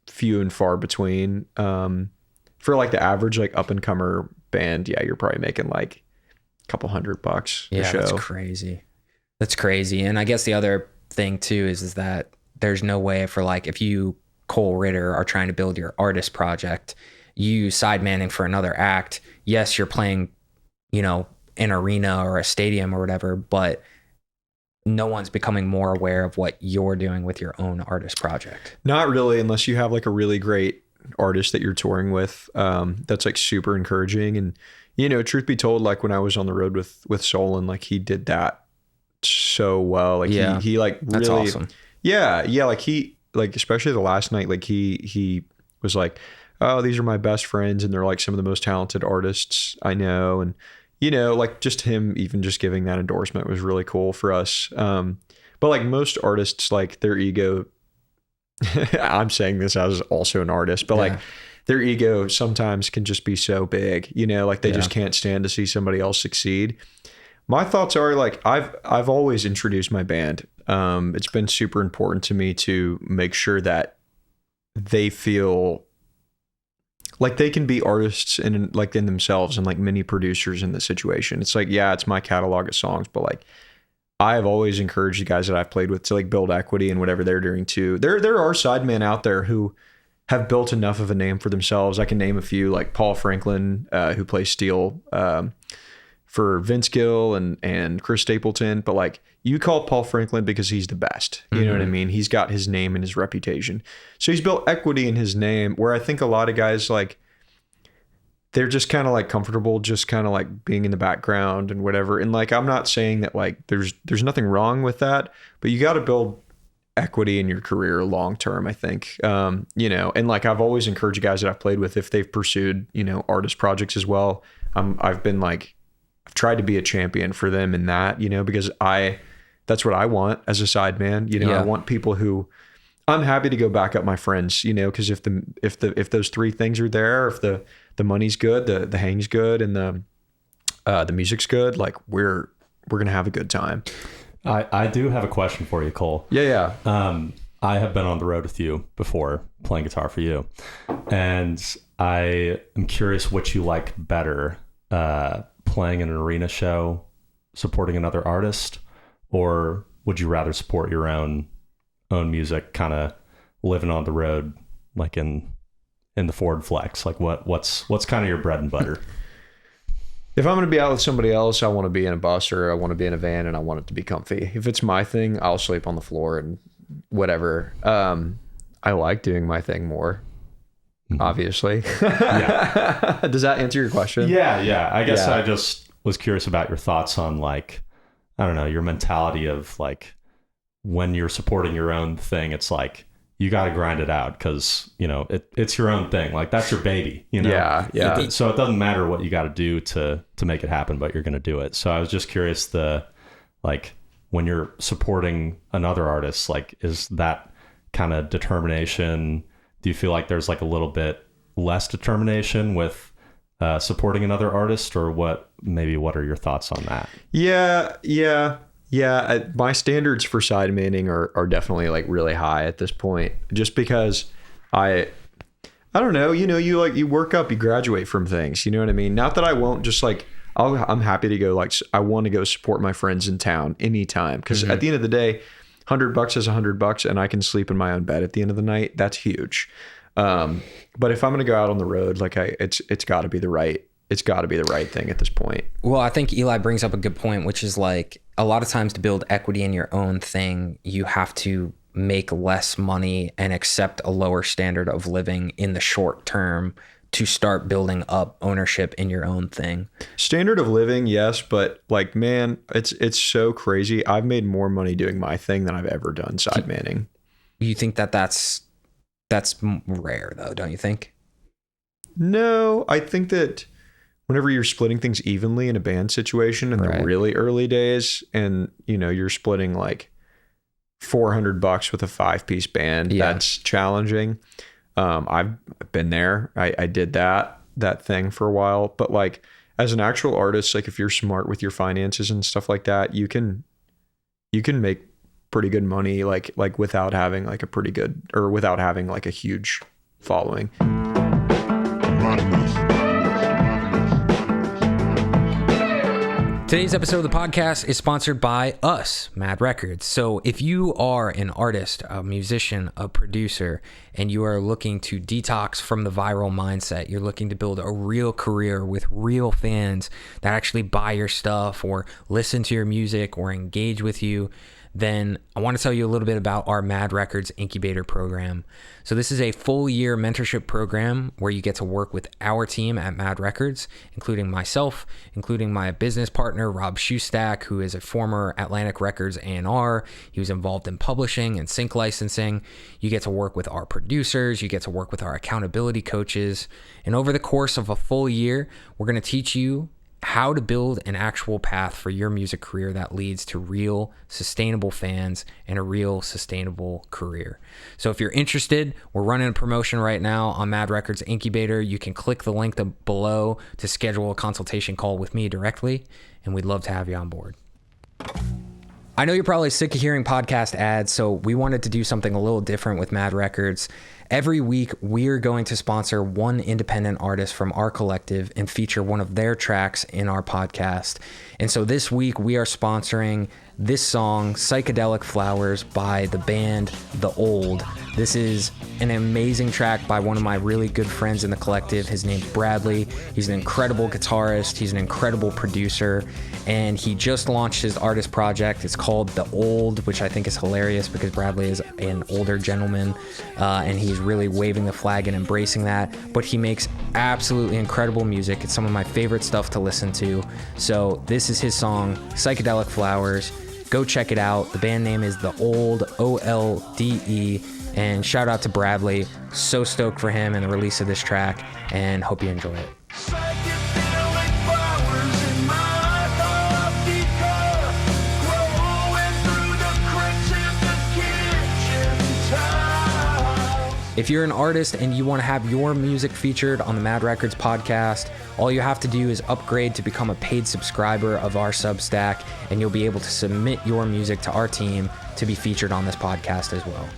few and far between. For like the average like up and comer band, yeah, you're probably making like a couple $100 a show. That's crazy. That's crazy. And I guess the other thing too is that there's no way for like, if you, Cole Ritter, are trying to build your artist project, you sidemanning for another act, yes, you're playing, you know, an arena or a stadium or whatever, but no one's becoming more aware of what you're doing with your own artist project. Not really, unless you have like a really great artist that you're touring with. That's like super encouraging. And, you know, truth be told, like when I was on the road with Solon, like he did that so well. Like he like really, that's awesome. Yeah. Yeah. Like especially the last night, like he was like, oh, these are my best friends and they're like some of the most talented artists I know. And, you know, like just him even just giving that endorsement was really cool for us. But like most artists, like their ego, I'm saying this as also an artist, but like their ego sometimes can just be so big, you know, like they just can't stand to see somebody else succeed. My thoughts are like, I've always introduced my band. It's been super important to me to make sure that they feel like they can be artists in themselves and like mini producers in the situation. It's like, yeah, it's my catalog of songs, but like I've always encouraged the guys that I've played with to like build equity in whatever they're doing too. There are sidemen out there who have built enough of a name for themselves. I can name a few, like Paul Franklin, who plays steel, for Vince Gill and Chris Stapleton, but like you call Paul Franklin because he's the best. You know what I mean? He's got his name and his reputation. So he's built equity in his name, where I think a lot of guys like, they're just kind of like comfortable, just kind of like being in the background and whatever. And like, I'm not saying that like there's nothing wrong with that, but you got to build equity in your career long-term, I think. You know, and like, I've always encouraged guys that I've played with, if they've pursued, you know, artist projects as well. I've been like, I've tried to be a champion for them in that, you know, because that's what I want as a sideman. You know, I want people who I'm happy to go back up my friends, you know, because if those three things are there, if the money's good, the hang's good, and the music's good, like we're gonna have a good time. I do have a question for you, Cole. Yeah. I have been on the road with you before playing guitar for you, and I am curious what you like better, playing in an arena show, supporting another artist, or would you rather support your own music, kind of living on the road, like in the Ford Flex? Like what's kind of your bread and butter? If I'm going to be out with somebody else, I want to be in a bus or I want to be in a van and I want it to be comfy. If it's my thing, I'll sleep on the floor and whatever. I like doing my thing more, obviously. Yeah. Does that answer your question? Yeah. I guess I just was curious about your thoughts on, like, I don't know, your mentality of like when you're supporting your own thing, it's like you got to grind it out because, you know, it's your own thing. Like that's your baby, you know? Yeah. So it doesn't matter what you got to do to make it happen, but you're going to do it. So I was just curious, like when you're supporting another artist, like, is that kind of determination? Do you feel like there's like a little bit less determination with supporting another artist, or what are your thoughts on that? Yeah. My standards for sidemanning are definitely like really high at this point, just because I don't know, you know, you work up, you graduate from things, you know what I mean? Not that I won't just like, I'm happy to go, like, I want to go support my friends in town anytime. Cause at the end of the day, $100 is $100 and I can sleep in my own bed at the end of the night. That's huge. But if I'm going to go out on the road, like it's gotta be the right thing at this point. Well, I think Eli brings up a good point, which is like a lot of times to build equity in your own thing, you have to make less money and accept a lower standard of living in the short term to start building up ownership in your own thing. Standard of living, yes, but like, man, it's so crazy. I've made more money doing my thing than I've ever done sidemanning. You think that's rare though, don't you think? No, I think that whenever you're splitting things evenly in a band situation in the really early days, and you know, you're splitting like $400 with a 5-piece band, that's challenging. I've been there. I did that thing for a while, but like as an actual artist, like if you're smart with your finances and stuff like that, you can make pretty good money, like without having like without having like a huge following. Today's episode of the podcast is sponsored by us, Mad Records. So if you are an artist, a musician, a producer, and you are looking to detox from the viral mindset, you're looking to build a real career with real fans that actually buy your stuff or listen to your music or engage with you, then I want to tell you a little bit about our Mad Records Incubator program. So this is a full year mentorship program where you get to work with our team at Mad Records, including myself, including my business partner, Rob Shoestack, who is a former Atlantic Records A&R. He was involved in publishing and sync licensing. You get to work with our producers. You get to work with our accountability coaches. And over the course of a full year, we're going to teach you how to build an actual path for your music career that leads to real sustainable fans and a real sustainable career. So if you're interested, we're running a promotion right now on Mad Records Incubator. You can click the link below to schedule a consultation call with me directly, and we'd love to have you on board. I know you're probably sick of hearing podcast ads, so we wanted to do something a little different with Mad Records. Every week, we're going to sponsor one independent artist from our collective and feature one of their tracks in our podcast. And so this week, we are sponsoring this song, Psychedelic Flowers, by the band The Old. This is an amazing track by one of my really good friends in the collective. His name's Bradley. He's an incredible guitarist. He's an incredible producer. And he just launched his artist project. It's called The Old, which I think is hilarious because Bradley is an older gentleman, and he's really waving the flag and embracing that. But he makes absolutely incredible music. It's some of my favorite stuff to listen to. So this is his song, Psychedelic Flowers. Go check it out. The band name is The Old, OLDE. And shout out to Bradley. So stoked for him and the release of this track, and hope you enjoy it. Psychedelic flowers in my coffee cup, growing through the cracks in the kitchen tile. If you're an artist and you want to have your music featured on the Mad Records podcast, all you have to do is upgrade to become a paid subscriber of our Substack, and you'll be able to submit your music to our team to be featured on this podcast as well.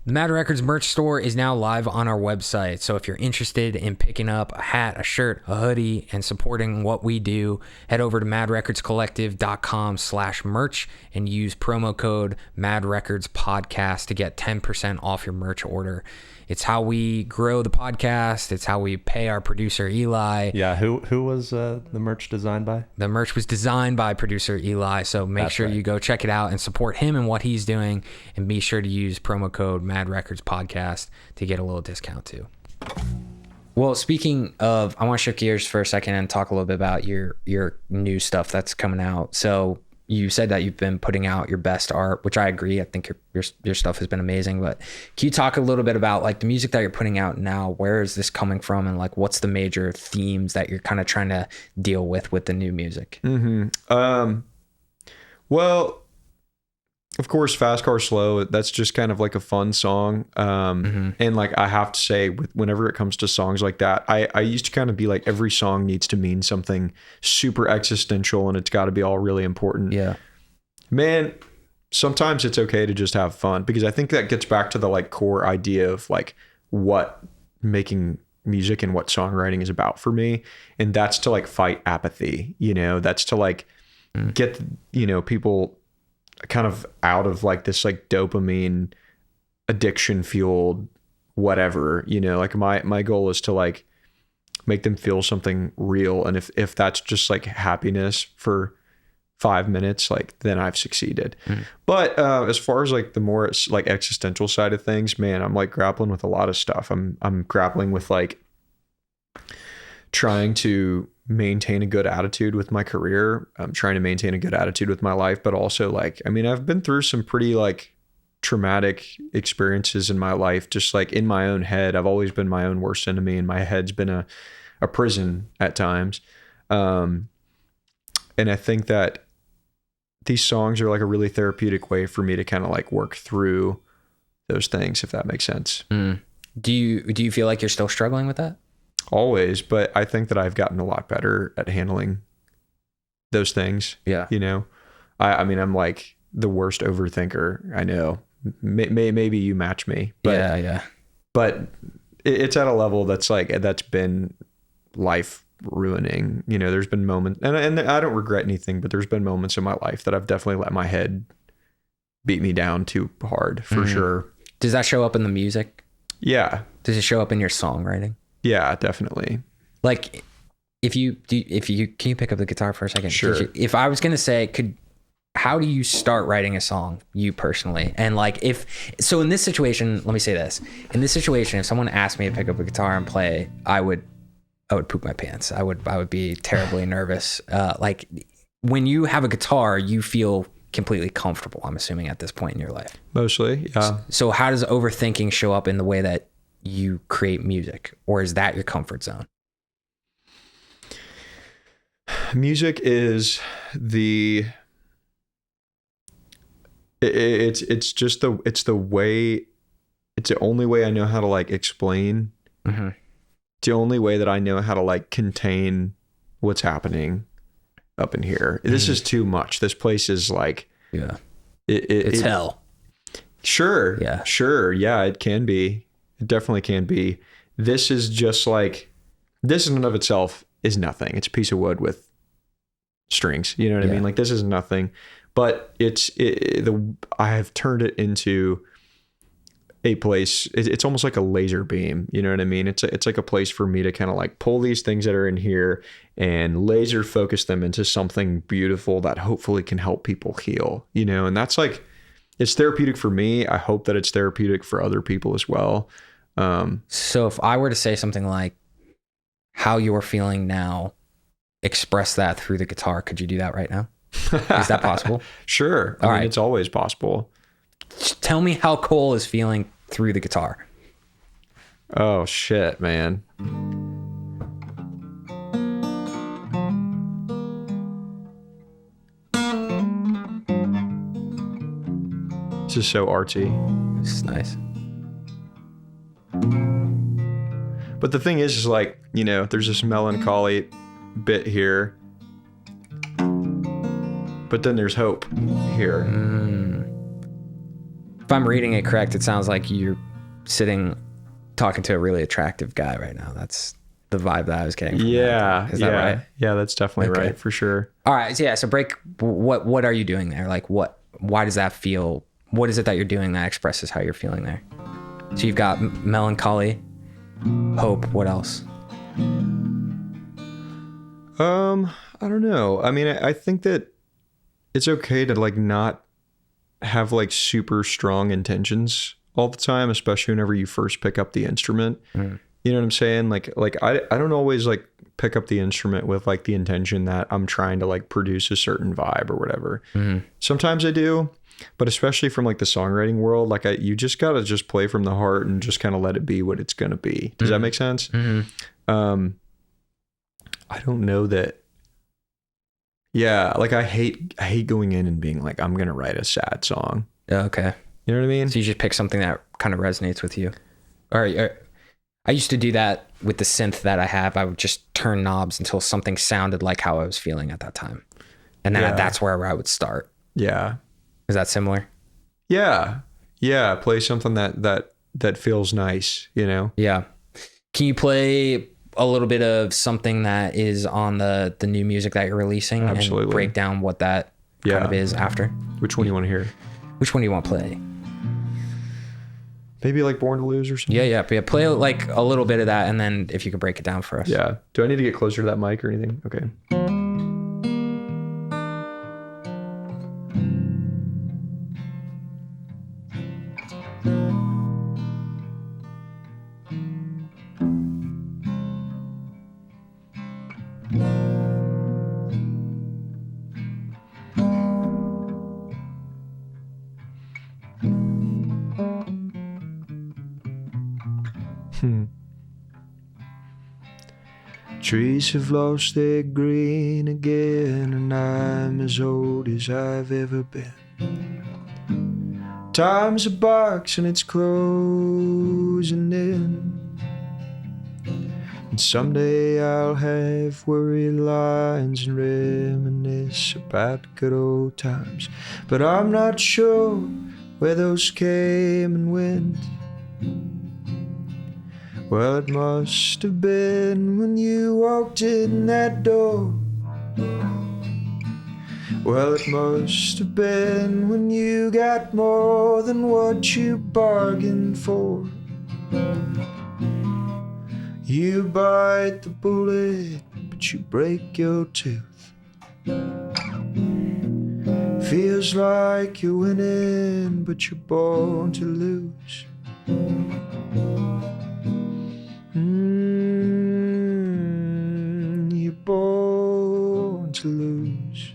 The Mad Records merch store is now live on our website. So if you're interested in picking up a hat, a shirt, a hoodie, and supporting what we do, head over to madrecordscollective.com/merch and use promo code MadRecordsPodcast to get 10% off your merch order. It's how we grow the podcast. It's how we pay our producer, Eli. Yeah, who was the merch designed by? The merch was designed by producer Eli, so make sure you go check it out and support him and what he's doing, and be sure to use promo code Mad Records Podcast to get a little discount too. Well, speaking of, I want to shift gears for a second and talk a little bit about your new stuff that's coming out. So you said that you've been putting out your best art, which I agree. I think your stuff has been amazing. But can you talk a little bit about like the music that you're putting out now? Where is this coming from, and like what's the major themes that you're kind of trying to deal with the new music? Well, of course, Fast Car Slow, that's just kind of like a fun song. And like I have to say, whenever it comes to songs like that, I used to kind of be like, every song needs to mean something super existential, and it's got to be all really important. Yeah. Man, sometimes it's okay to just have fun, because I think that gets back to the like core idea of like what making music and what songwriting is about for me. And that's to like fight apathy, that's to like get, people kind of out of like this like dopamine addiction fueled whatever, like my goal is to like make them feel something real. And if that's just like happiness for 5 minutes, like then I've succeeded. But as far as like the more like existential side of things, man, I'm like grappling with a lot of stuff. I'm grappling with like trying to maintain a good attitude with my career. I'm trying to maintain a good attitude with my life, but also like, I mean, I've been through some pretty like traumatic experiences in my life, just like in my own head. I've always been my own worst enemy, and my head's been a prison at times. And I think that these songs are like a really therapeutic way for me to kind of like work through those things, if that makes sense. Do you feel like you're still struggling with that? Always, but I think that I've gotten a lot better at handling those things. Yeah. I mean, I'm like the worst overthinker. I know. Maybe you match me. But, yeah. But it's at a level that's been life ruining. There's been moments, and I don't regret anything, but there's been moments in my life that I've definitely let my head beat me down too hard, for sure. Does that show up in the music? Yeah. Does it show up in your songwriting? Yeah, definitely. Like can you pick up the guitar for a second? Sure. If I was going to say, how do you start writing a song, you personally? And like, in this situation, let me say this. In this situation, if someone asked me to pick up a guitar and play, I would poop my pants. I would be terribly nervous. Like when you have a guitar, you feel completely comfortable, I'm assuming, at this point in your life. Mostly, yeah. So how does overthinking show up in the way that you create music, or is that your comfort zone? Music is it's the only way I know how to like explain. It's the only way that I know how to like contain what's happening up in here. This is too much. This place is like, it's hell. Sure. Yeah. Sure. Yeah, it can be. It definitely can be. This is just like, this in and of itself is nothing. It's a piece of wood with strings. You know what I mean? Like, this is nothing, but I have turned it into a place. It's almost like a laser beam. You know what I mean? It's like a place for me to kind of like pull these things that are in here and laser focus them into something beautiful that hopefully can help people heal, and that's like, it's therapeutic for me. I hope that it's therapeutic for other people as well. So if I were to say something like how you're feeling now, express that through the guitar, could you do that right now? Is that possible? Sure. I mean, it's always possible. Tell me how Cole is feeling through the guitar. Oh shit, man. This is so artsy. This is nice. But the thing is like, you know, there's this melancholy bit here, but then there's hope here. If I'm reading it correct, it sounds like you're sitting talking to a really attractive guy right now. That's the vibe that I was getting from that. Is that right? Yeah, that's definitely right, for sure. All right. So yeah, so break, what are you doing there? Like why does that feel, what is it that you're doing that expresses how you're feeling there? So you've got melancholy, hope, what else? I don't know. I mean, I think that it's okay to like not have like super strong intentions all the time, especially whenever you first pick up the instrument. You know what I'm saying? Like I don't always like pick up the instrument with like the intention that I'm trying to like produce a certain vibe or whatever. Sometimes I do, but especially from like the songwriting world, like you just gotta just play from the heart and just kind of let it be what it's gonna be. Does that make sense? I don't know that. Yeah, like I hate going in and being like, I'm gonna write a sad song. Okay. You know what I mean? So you just pick something that kind of resonates with you. Or I used to do that with the synth that I have. I would just turn knobs until something sounded like how I was feeling at that time. And then that's where I would start. Yeah. Is that similar? Yeah. Yeah. Play something that feels nice, you know? Yeah. Can you play a little bit of something that is on the new music that you're releasing? Absolutely. And break down what that kind of is after? Which one do you want to hear? Which one do you want to play? Maybe like Born to Lose or something? Yeah. Play like a little bit of that, and then if you could break it down for us. Yeah. Do I need to get closer to that mic or anything? Okay. Trees have lost their green again, and I'm as old as I've ever been. Time's a box and it's closing in, and someday I'll have worried lines and reminisce about good old times, but I'm not sure where those came and went. Well, it must have been when you walked in that door. Well, it must have been when you got more than what you bargained for. You bite the bullet, but you break your tooth. Feels like you're winning, but you're born to lose. You're born to lose.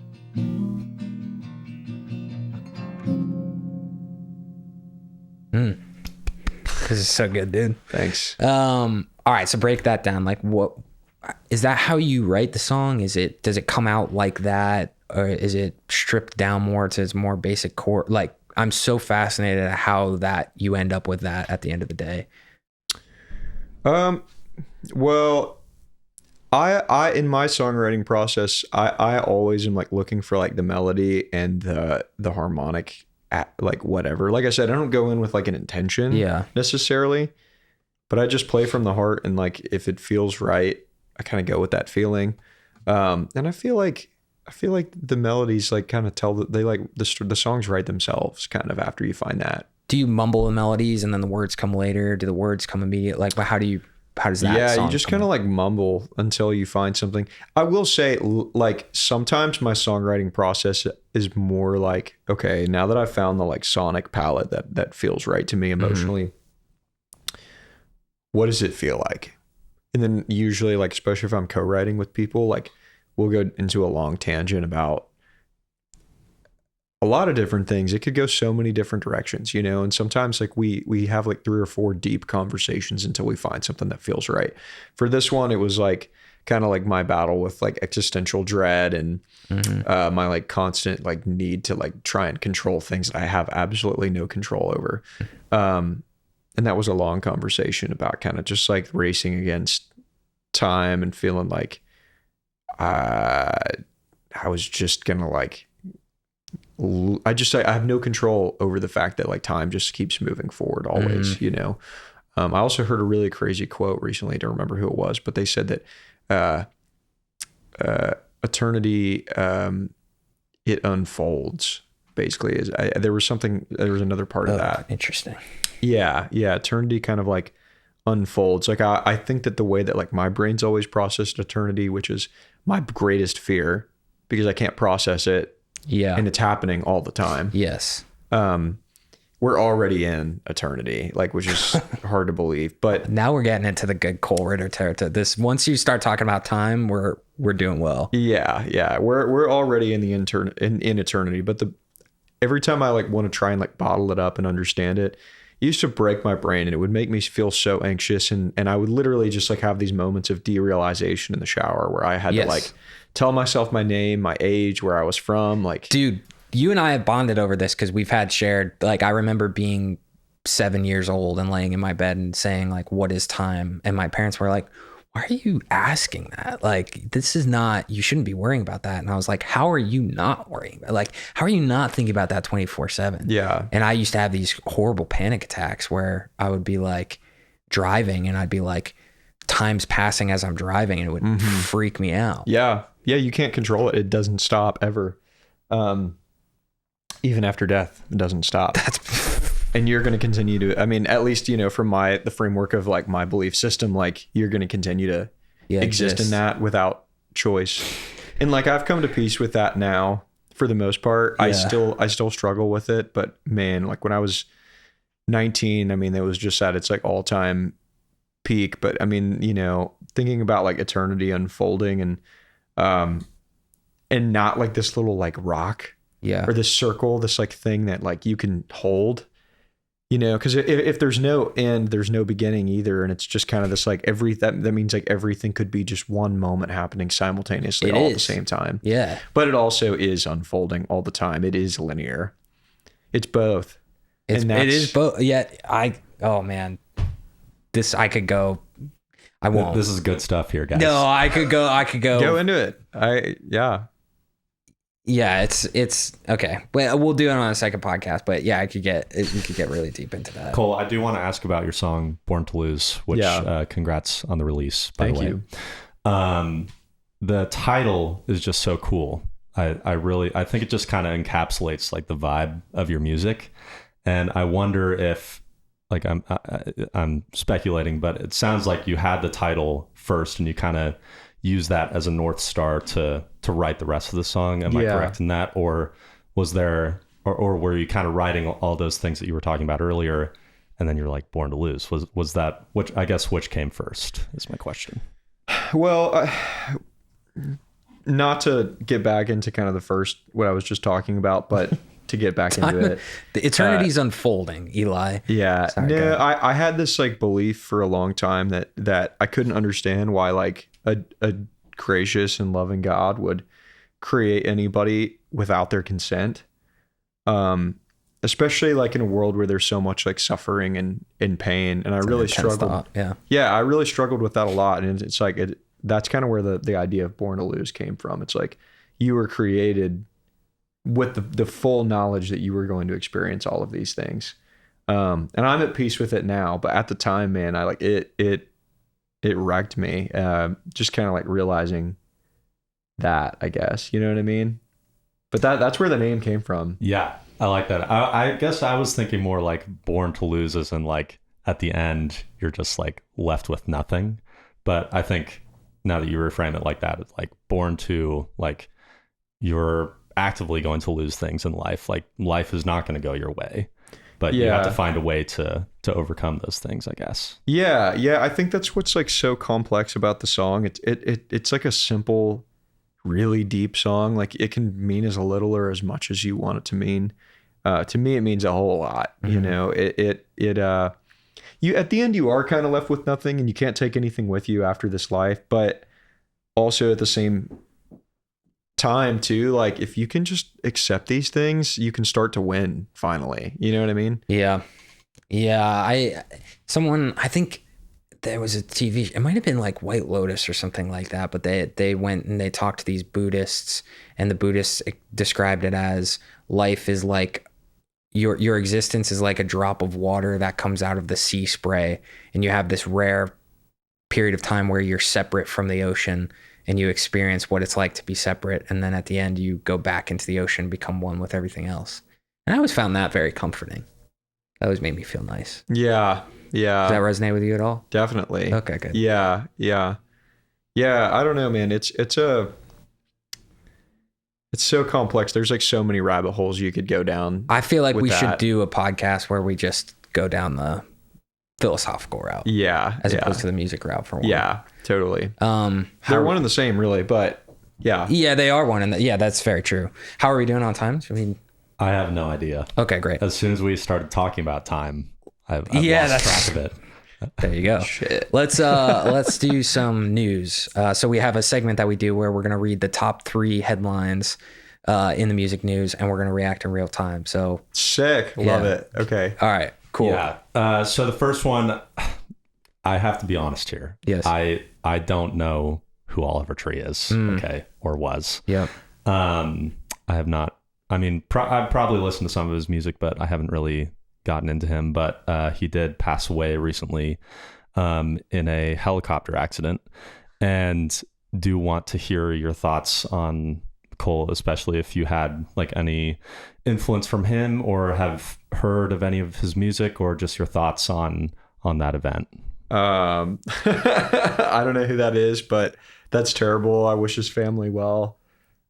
This is so good, dude. Thanks. All right, so break that down. Like, what is that? How you write the song? Does it come out like that, or is it stripped down more to its more basic core? Like, I'm so fascinated at how that you end up with that at the end of the day. Well, I in my songwriting process, I always am like looking for like the melody and the harmonic at like whatever. Like I said, I don't go in with like an intention necessarily, but I just play from the heart, and like if it feels right, I kind of go with that feeling. And I feel like the melodies like kind of tell that they like the songs write themselves kind of after you find that. Do you mumble the melodies and then the words come later? Do the words come immediately? Like, how does that? Yeah, song you just come kind of in? like mumble until you find something. I will say, like sometimes my songwriting process is more like, okay, now that I've found the like sonic palette that feels right to me emotionally, what does it feel like? And then usually, like especially if I'm co-writing with people, like we'll go into a long tangent about a lot of different things. It could go so many different directions, you know, and sometimes like we have like 3 or 4 deep conversations until we find something that feels right. For this one, it was like kind of like my battle with like existential dread and my like constant like need to like try and control things that I have absolutely no control over. And that was a long conversation about kind of just like racing against time and feeling like I was just gonna like, I have no control over the fact that like time just keeps moving forward always, you know? I also heard a really crazy quote recently. I don't remember who it was, but they said that eternity, it unfolds basically. There was another part of that. Interesting. Yeah. Eternity kind of like unfolds. Like I think that the way that like my brain's always processed eternity, which is my greatest fear because I can't process it. Yeah. And it's happening all the time. Yes. We're already in eternity, like, which is hard to believe, but now we're getting into the good Cole Ritter territory. Once you start talking about time, we're doing well. Yeah. We're already in the in eternity, but every time I like want to try and like bottle it up and understand it, it used to break my brain and it would make me feel so anxious. And I would literally just like have these moments of derealization in the shower where I had to like tell myself my name, my age, where I was from. Like, dude, you and I have bonded over this because we've had shared, like, I remember being 7 years old and laying in my bed and saying like, what is time? And my parents were like, why are you asking that? Like, this is not, you shouldn't be worrying about that. And I was like, how are you not worrying? Like, how are you not thinking about that 24/7? Yeah. And I used to have these horrible panic attacks where I would be like driving and I'd be like, time's passing as I'm driving and it would freak me out. Yeah. You can't control it. It doesn't stop ever. Even after death, it doesn't stop. And you're going to continue to, I mean, at least, you know, from the framework of like my belief system, like you're going to continue to exist in that without choice. And like, I've come to peace with that now for the most part. I still struggle with it, but man, like when I was 19, I mean, it was just at its like all time peak. But I mean, you know, thinking about like eternity unfolding and not like this little like rock or this circle, this like thing that like you can hold. You know, because if there's no end, there's no beginning either. And it's just kind of this like that means like everything could be just one moment happening simultaneously at the same time. Yeah. But it also is unfolding all the time. It is linear. It's both. It is both. Yeah. Oh man, I could go. I won't. This is good stuff here, guys. No, I could go. Go into it. Yeah, it's okay. Well, we'll do it on a second podcast, but yeah, we could get really deep into that. Cole, I do want to ask about your song "Born to Lose," which congrats on the release. By the way, you. The title is just so cool. I think it just kind of encapsulates like the vibe of your music, and I wonder if like I'm speculating, but it sounds like you had the title first, and you kind of use that as a North Star to write the rest of the song. Am I correct in that? Or was there, or were you kind of writing all those things that you were talking about earlier and then you're like Born to Lose? Was that, which came first is my question. Well, not to get back into kind of the first, what I was just talking about, but to get back into it. The eternity's unfolding, Eli. Yeah. Sorry, I had this like belief for a long time that I couldn't understand why like a gracious and loving God would create anybody without their consent. Especially like in a world where there's so much like suffering and pain. And I really struggled. Yeah. I really struggled with that a lot. And it's like, that's kind of where the idea of Born to Lose came from. It's like you were created with the full knowledge that you were going to experience all of these things. And I'm at peace with it now, but at the time, man, I like it wrecked me. Just kind of like realizing that, I guess, you know what I mean? But that's where the name came from. Yeah. I like that. I guess I was thinking more like Born to Lose as in like at the end, you're just like left with nothing. But I think now that you reframe it like that, it's like born to like you're actively going to lose things in life. Like life is not going to go your way, but you have to find a way to overcome those things, I guess. Yeah. I think that's what's like so complex about the song. It's like a simple really deep song, like it can mean as little or as much as you want it to mean. To me, it means a whole lot. You know, you at the end you are kind of left with nothing, and you can't take anything with you after this life. But also at the same time too, like if you can just accept these things, you can start to win finally. You know what I mean? Yeah. I think there was a TV, it might have been like White Lotus or something like that, but they went and they talked to these Buddhists, and the Buddhists described it as life is like your existence is like a drop of water that comes out of the sea spray, and you have this rare period of time where you're separate from the ocean and you experience what it's like to be separate, and then at the end you go back into the ocean and become one with everything else. And I always found that very comforting. That always made me feel nice. Yeah. Does that resonate with you at all? Definitely. Okay, good. Yeah. I don't know, man. It's so complex. There's like so many rabbit holes you could go down. I feel like we should do a podcast where we just go down the philosophical route. Yeah. As opposed to the music route for one. Yeah, totally. They're one and the same, really, but yeah. Yeah, they are one. Yeah, that's very true. How are we doing on time? I have no idea. Okay, great. As soon as we started talking about time, I've lost track of it. There you go. Shit. Let's do some news. So we have a segment that we do where we're going to read the top 3 headlines in the music news, and we're going to react in real time. So sick. Love it. Okay. All right. Cool. Yeah. So the first one, I have to be honest here. Yes. I don't know who Oliver Tree is. Okay. Or was. Yep. I have not. I mean, I've probably listened to some of his music, but I haven't really gotten into him. But he did pass away recently in a helicopter accident, and do want to hear your thoughts on Cole, especially if you had like any influence from him or have heard of any of his music, or just your thoughts on that event. I don't know who that is, but that's terrible. I wish his family well.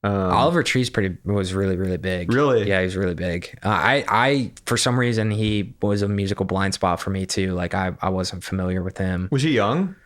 Oliver Tree's was really, really big. Really? Yeah, he was really big. I for some reason, he was a musical blind spot for me too. Like I wasn't familiar with him. Was he young?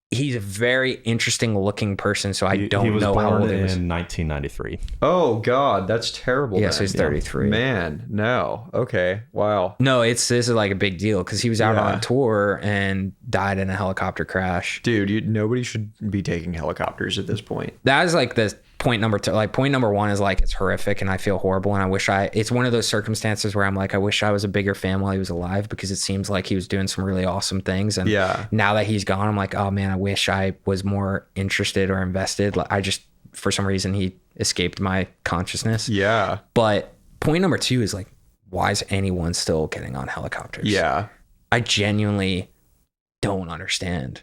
He's a very interesting looking person, so I don't he was know born how old he was. in 1993. Oh God, that's terrible. Yeah, so he's 33. Man, no. Okay. Wow. No, this is like a big deal because he was out on tour and died in a helicopter crash. Dude, nobody should be taking helicopters at this point. That is like the point number 2. Like point number 1 is like it's horrific and I feel horrible, and it's one of those circumstances where I'm like, I wish I was a bigger fan while he was alive, because it seems like he was doing some really awesome things. And now that he's gone, I'm like, oh man, I wish I was more interested or invested. Like, I just, for some reason, he escaped my consciousness. Yeah. But point number 2 is like, why is anyone still getting on helicopters? Yeah. I genuinely don't understand.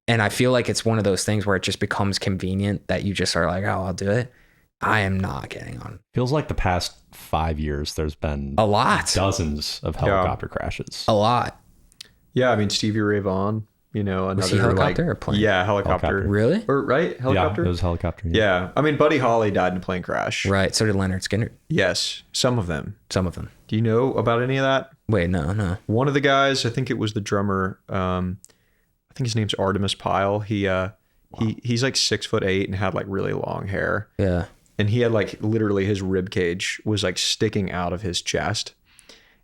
And I feel like it's one of those things where it just becomes convenient that you just are like, oh, I'll do it. I am not getting on. Feels like the past 5 years, there's been a lot, dozens of helicopter crashes. A lot. Yeah. I mean, Stevie Ray Vaughan, another was he helicopter or plane? Yeah, helicopter. Really? Or right? Helicopter? Yeah, it was helicopter. Yeah. I mean, Buddy Holly died in a plane crash. Right. So did Leonard Skinner. Yes. Some of them. Do you know about any of that? Wait, no. One of the guys, I think it was the drummer, I think his name's Artemis Pyle. He's like 6'8" and had like really long hair. Yeah. And he had like literally his rib cage was like sticking out of his chest.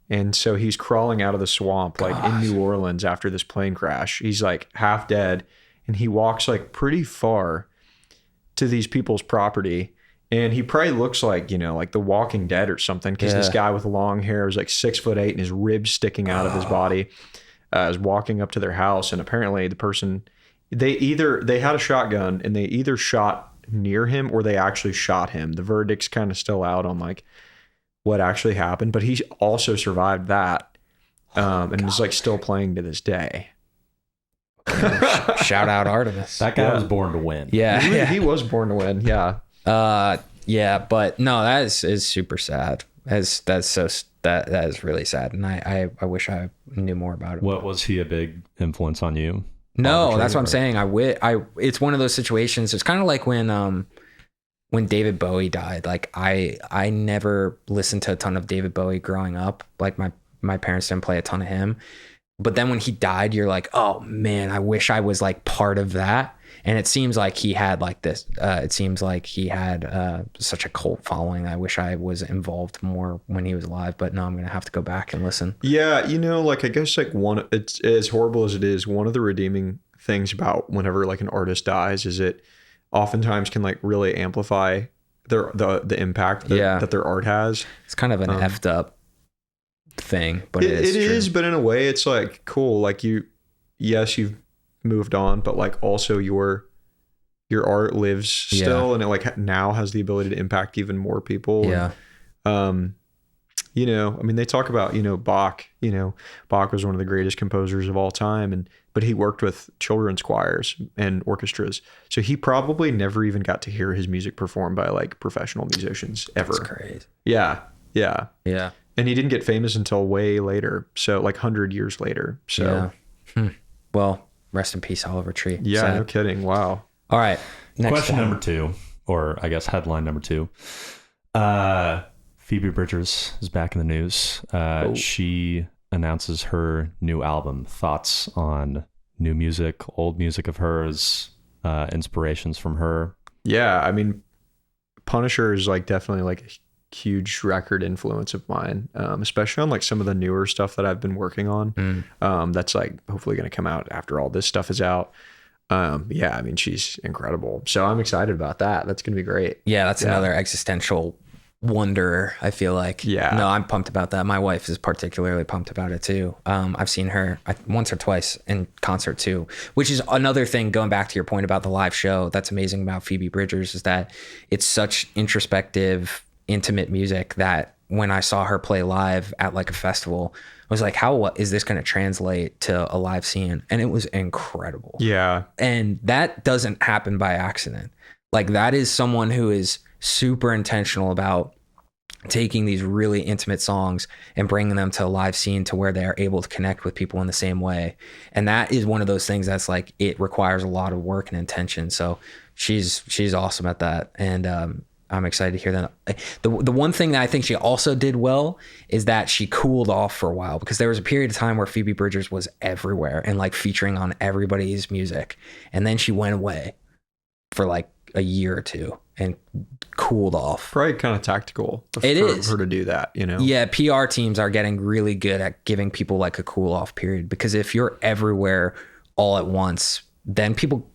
And so he's crawling out of the swamp like in New Orleans after this plane crash. He's like half dead, and he walks like pretty far to these people's property. And he probably looks like, like The Walking Dead or something, because this guy with long hair is like 6'8" and his ribs sticking out of his body. Is walking up to their house, and apparently the person, they had a shotgun and they either shot near him or they actually shot him. The verdict's kind of still out on like what actually happened, but he also survived that, and is like still playing to this day. Shout out Artemis. That guy was born to win. Yeah, he was born to win. Yeah. Yeah, but no, that is super sad. That is really sad, and I wish I knew more about it. What, was he a big influence on you? No, that's what I'm saying. It's one of those situations. It's kind of like when David Bowie died. Like I never listened to a ton of David Bowie growing up. Like my parents didn't play a ton of him. But then when he died, you're like, oh man, I wish I was like part of that. And it seems like he had like this, it seems like he had such a cult following. I wish I was involved more when he was alive, but no, I'm going to have to go back and listen. Yeah. You know, like, I guess like it's as horrible as it is, one of the redeeming things about whenever like an artist dies is it oftentimes can like really amplify the impact that their art has. It's kind of an effed up thing, but it is, but in a way it's like cool. Like you've moved on, but like also your art lives still, and it like now has the ability to impact even more people. Yeah. And, you know, I mean, they talk about, you know, Bach was one of the greatest composers of all time, but he worked with children's choirs and orchestras. So he probably never even got to hear his music performed by like professional musicians ever. That's crazy. Yeah. Yeah. Yeah. And he didn't get famous until way later. So like 100 years later. So Well, rest in peace, Oliver Tree. Yeah, Sad. no kidding. Wow. All right. Next Question one. number 2, or I guess headline number 2. Phoebe Bridgers is back in the news. She announces her new album. Thoughts on new music, old music of hers, inspirations from her? Yeah, I mean, Punisher is like definitely like a huge record influence of mine, especially on like some of the newer stuff that I've been working on. That's like hopefully going to come out after all this stuff is out. Yeah, I mean, she's incredible. So I'm excited about that. That's going to be great. Yeah, that's another existential wonder, I feel like. Yeah. No, I'm pumped about that. My wife is particularly pumped about it too. I've seen her once or twice in concert too, which is another thing, going back to your point about the live show, that's amazing about Phoebe Bridgers, is that it's such introspective, intimate music that when I saw her play live at like a festival, I was like, how is this going to translate to a live scene? And it was incredible. Yeah. And that doesn't happen by accident. Like, that is someone who is super intentional about taking these really intimate songs and bringing them to a live scene to where they are able to connect with people in the same way. And that is one of those things that's like, it requires a lot of work and intention. So she's awesome at that. And I'm excited to hear that. The one thing that I think she also did well is that she cooled off for a while, because there was a period of time where Phoebe Bridgers was everywhere and like featuring on everybody's music. And then she went away for like a year or two and cooled off. Probably kind of tactical for her to do that, you know? Yeah, PR teams are getting really good at giving people like a cool off period, because if you're everywhere all at once, then people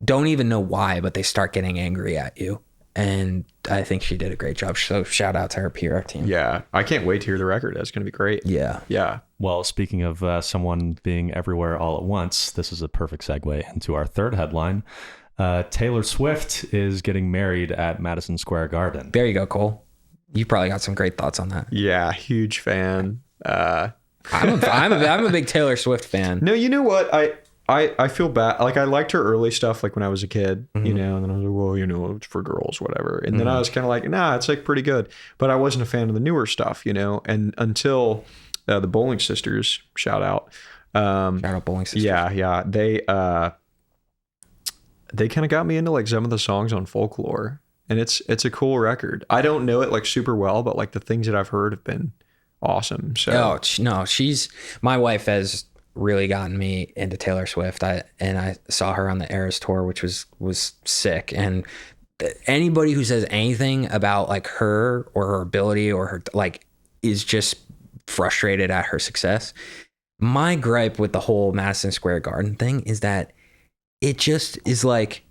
don't even know why, but they start getting angry at you. And I think she did a great job. So shout out to her PR team. Yeah, I can't wait to hear the record. That's going to be great. Yeah. Yeah. Well, speaking of someone being everywhere all at once, this is a perfect segue into our third headline. Taylor Swift is getting married at Madison Square Garden. There you go, Cole. You probably got some great thoughts on that. Yeah, huge fan. I'm a big Taylor Swift fan. No, you know what? I feel bad. Like, I liked her early stuff, like when I was a kid, you know, and then I was like, well, you know, it's for girls, whatever. And then I was kind of like, nah, it's like pretty good. But I wasn't a fan of the newer stuff, you know, and until the Bowling Sisters, shout out. Shout out Bowling Sisters. Yeah. They kind of got me into like some of the songs on Folklore, and it's a cool record. I don't know it like super well, but like the things that I've heard have been awesome. So my wife has really gotten me into Taylor Swift. I saw her on the Eras tour, which was sick. And anybody who says anything about like her or her ability or her like is just frustrated at her success. My gripe with the whole Madison Square Garden thing is that it just is like,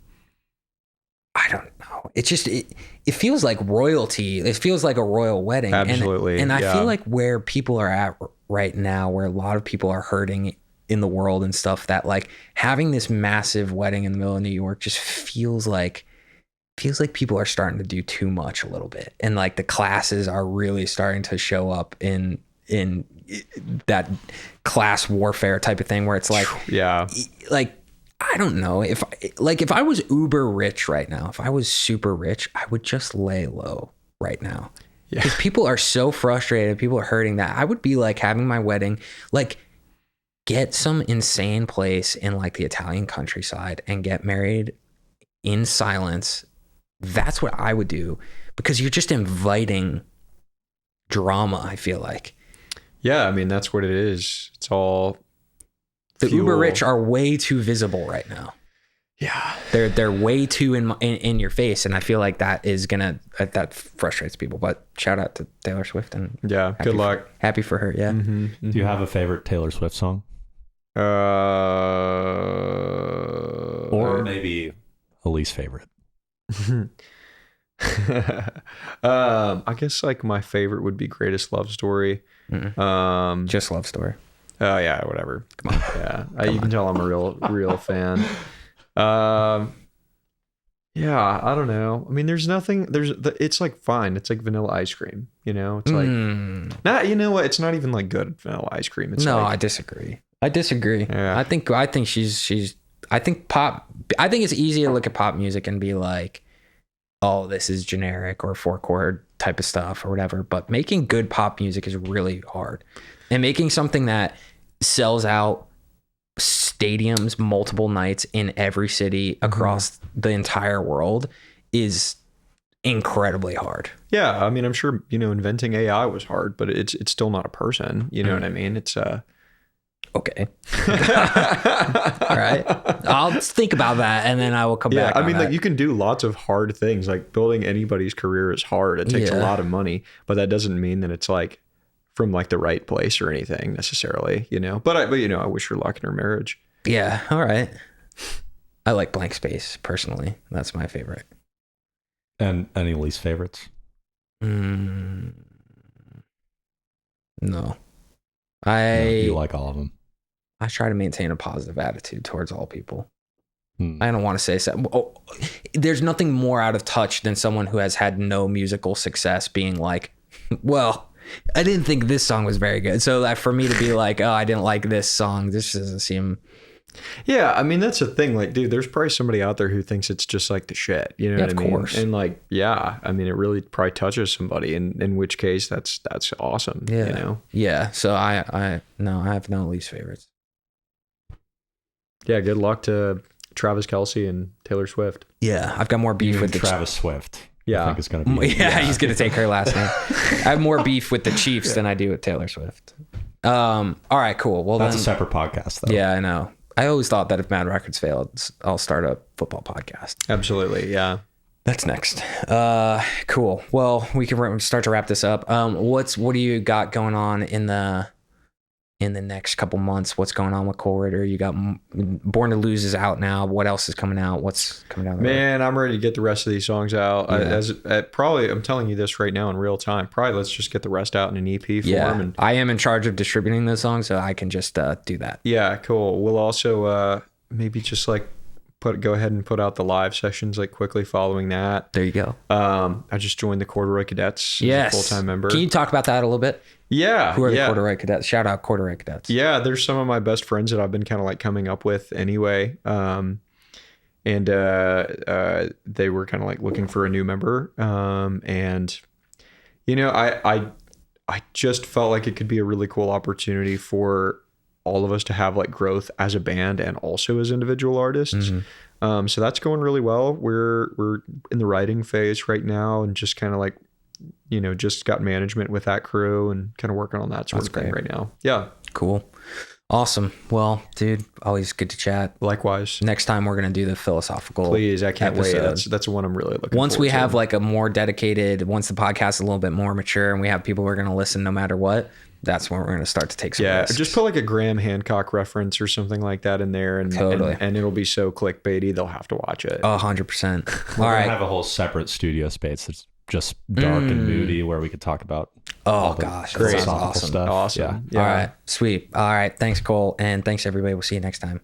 I don't know. It just, it feels like royalty. It feels like a royal wedding. Absolutely. And I feel like where people are at right now, where a lot of people are hurting in the world and stuff, that like having this massive wedding in the middle of New York just feels like people are starting to do too much a little bit. And like the classes are really starting to show up in that class warfare type of thing, where it's like, yeah, like, I don't know, if I was uber rich right now, if I was super rich, I would just lay low right now. Yeah. Because people are so frustrated, people are hurting, that I would be like having my wedding, like get some insane place in like the Italian countryside and get married in silence. That's what I would do, because you're just inviting drama, I feel like. Yeah, I mean, that's what it is. It's all the fuel. uber rich are way too visible right now. Yeah. They're way too in your face, and I feel like that frustrates people. But shout out to Taylor Swift, and Yeah. Good luck. Happy for her. Yeah. Mm-hmm. Do you have a favorite Taylor Swift song? Or maybe a least favorite? I guess like my favorite would be Greatest Love Story. Just Love Story. Oh yeah, whatever. Come on. Yeah. You can tell I'm a real fan. Yeah, I don't know. I mean, it's like fine. It's like vanilla ice cream, it's like, not, you know what? It's not even like good vanilla ice cream. It's no, like, I disagree. Yeah. I think she's I think it's easy to look at pop music and be like, oh, this is generic or 4-chord type of stuff or whatever. But making good pop music is really hard. And making something that sells out stadiums multiple nights in every city across the entire world is incredibly hard. Yeah. I mean, I'm sure, inventing AI was hard, but it's still not a person. You know what I mean? It's okay. All right. I'll think about that and then I will come back. I mean, like you can do lots of hard things. Like building anybody's career is hard. It takes a lot of money, but that doesn't mean that it's like from like the right place or anything necessarily, but I wish her luck in her marriage. Yeah. All right. I like Blank Space personally. That's my favorite. And any least favorites? No. No, you like all of them. I try to maintain a positive attitude towards all people. I don't want to say so. Oh, there's nothing more out of touch than someone who has had no musical success being like, well, I didn't think this song was very good. So that for me to be like, oh, I didn't like this song, this doesn't seem... Yeah, I mean, that's the thing. Like, dude, there's probably somebody out there who thinks it's just like the shit. You know what I mean? Of course. And like, yeah, I mean, it really probably touches somebody. In which case, that's awesome. Yeah. Yeah. So I have no least favorites. Yeah. Good luck to Travis Kelce and Taylor Swift. Yeah, I've got more beef with Travis Swift. Yeah, I think it's gonna be. Yeah, he's gonna take her last name. I have more beef with the Chiefs than I do with Taylor Swift. All right, cool. Well, that's a separate podcast, though. Yeah, I know. I always thought that if Mad Records failed, I'll start a football podcast. Absolutely, yeah. That's next. Cool. Well, we can start to wrap this up. What do you got going on in the next couple months? What's going on with Cole Ritter? You got Born to Lose is out now. What else is coming out? What's coming out? Man, I'm ready to get the rest of these songs out. Yeah. Probably, I'm telling you this right now in real time. Probably let's just get the rest out in an EP form. Yeah, and I am in charge of distributing those songs, so I can just do that. Yeah, cool. We'll also maybe just like go ahead and put out the live sessions like quickly following that. There you go. I just joined the Corduroy Cadets as a full-time member. Can you talk about that a little bit? Yeah. Who are the Corduroy Cadets? Shout out Corduroy Cadets. Yeah, there's some of my best friends that I've been kind of like coming up with anyway. And they were kind of like looking for a new member. And I just felt like it could be a really cool opportunity for all of us to have like growth as a band and also as individual artists. Mm-hmm. So that's going really well. We're in the writing phase right now and just kind of like, just got management with that crew and kind of working on that sort of thing right now. Yeah. Cool. Awesome. Well, dude, always good to chat. Likewise. Next time we're going to do the philosophical. Please. I can't wait. That's one I'm really looking forward to. Once we have like a more dedicated, once the podcast is a little bit more mature and we have people who are going to listen no matter what, that's when we're going to start to take some risks. Just put like a Graham Hancock reference or something like that in there and it'll be so clickbaity they'll have to watch it. 100%. We're going to have a whole separate studio space that's just dark and moody where we could talk about gosh, great awesome stuff. Awesome. Yeah. All right, sweet. All right, thanks Cole, and thanks everybody. We'll see you next time.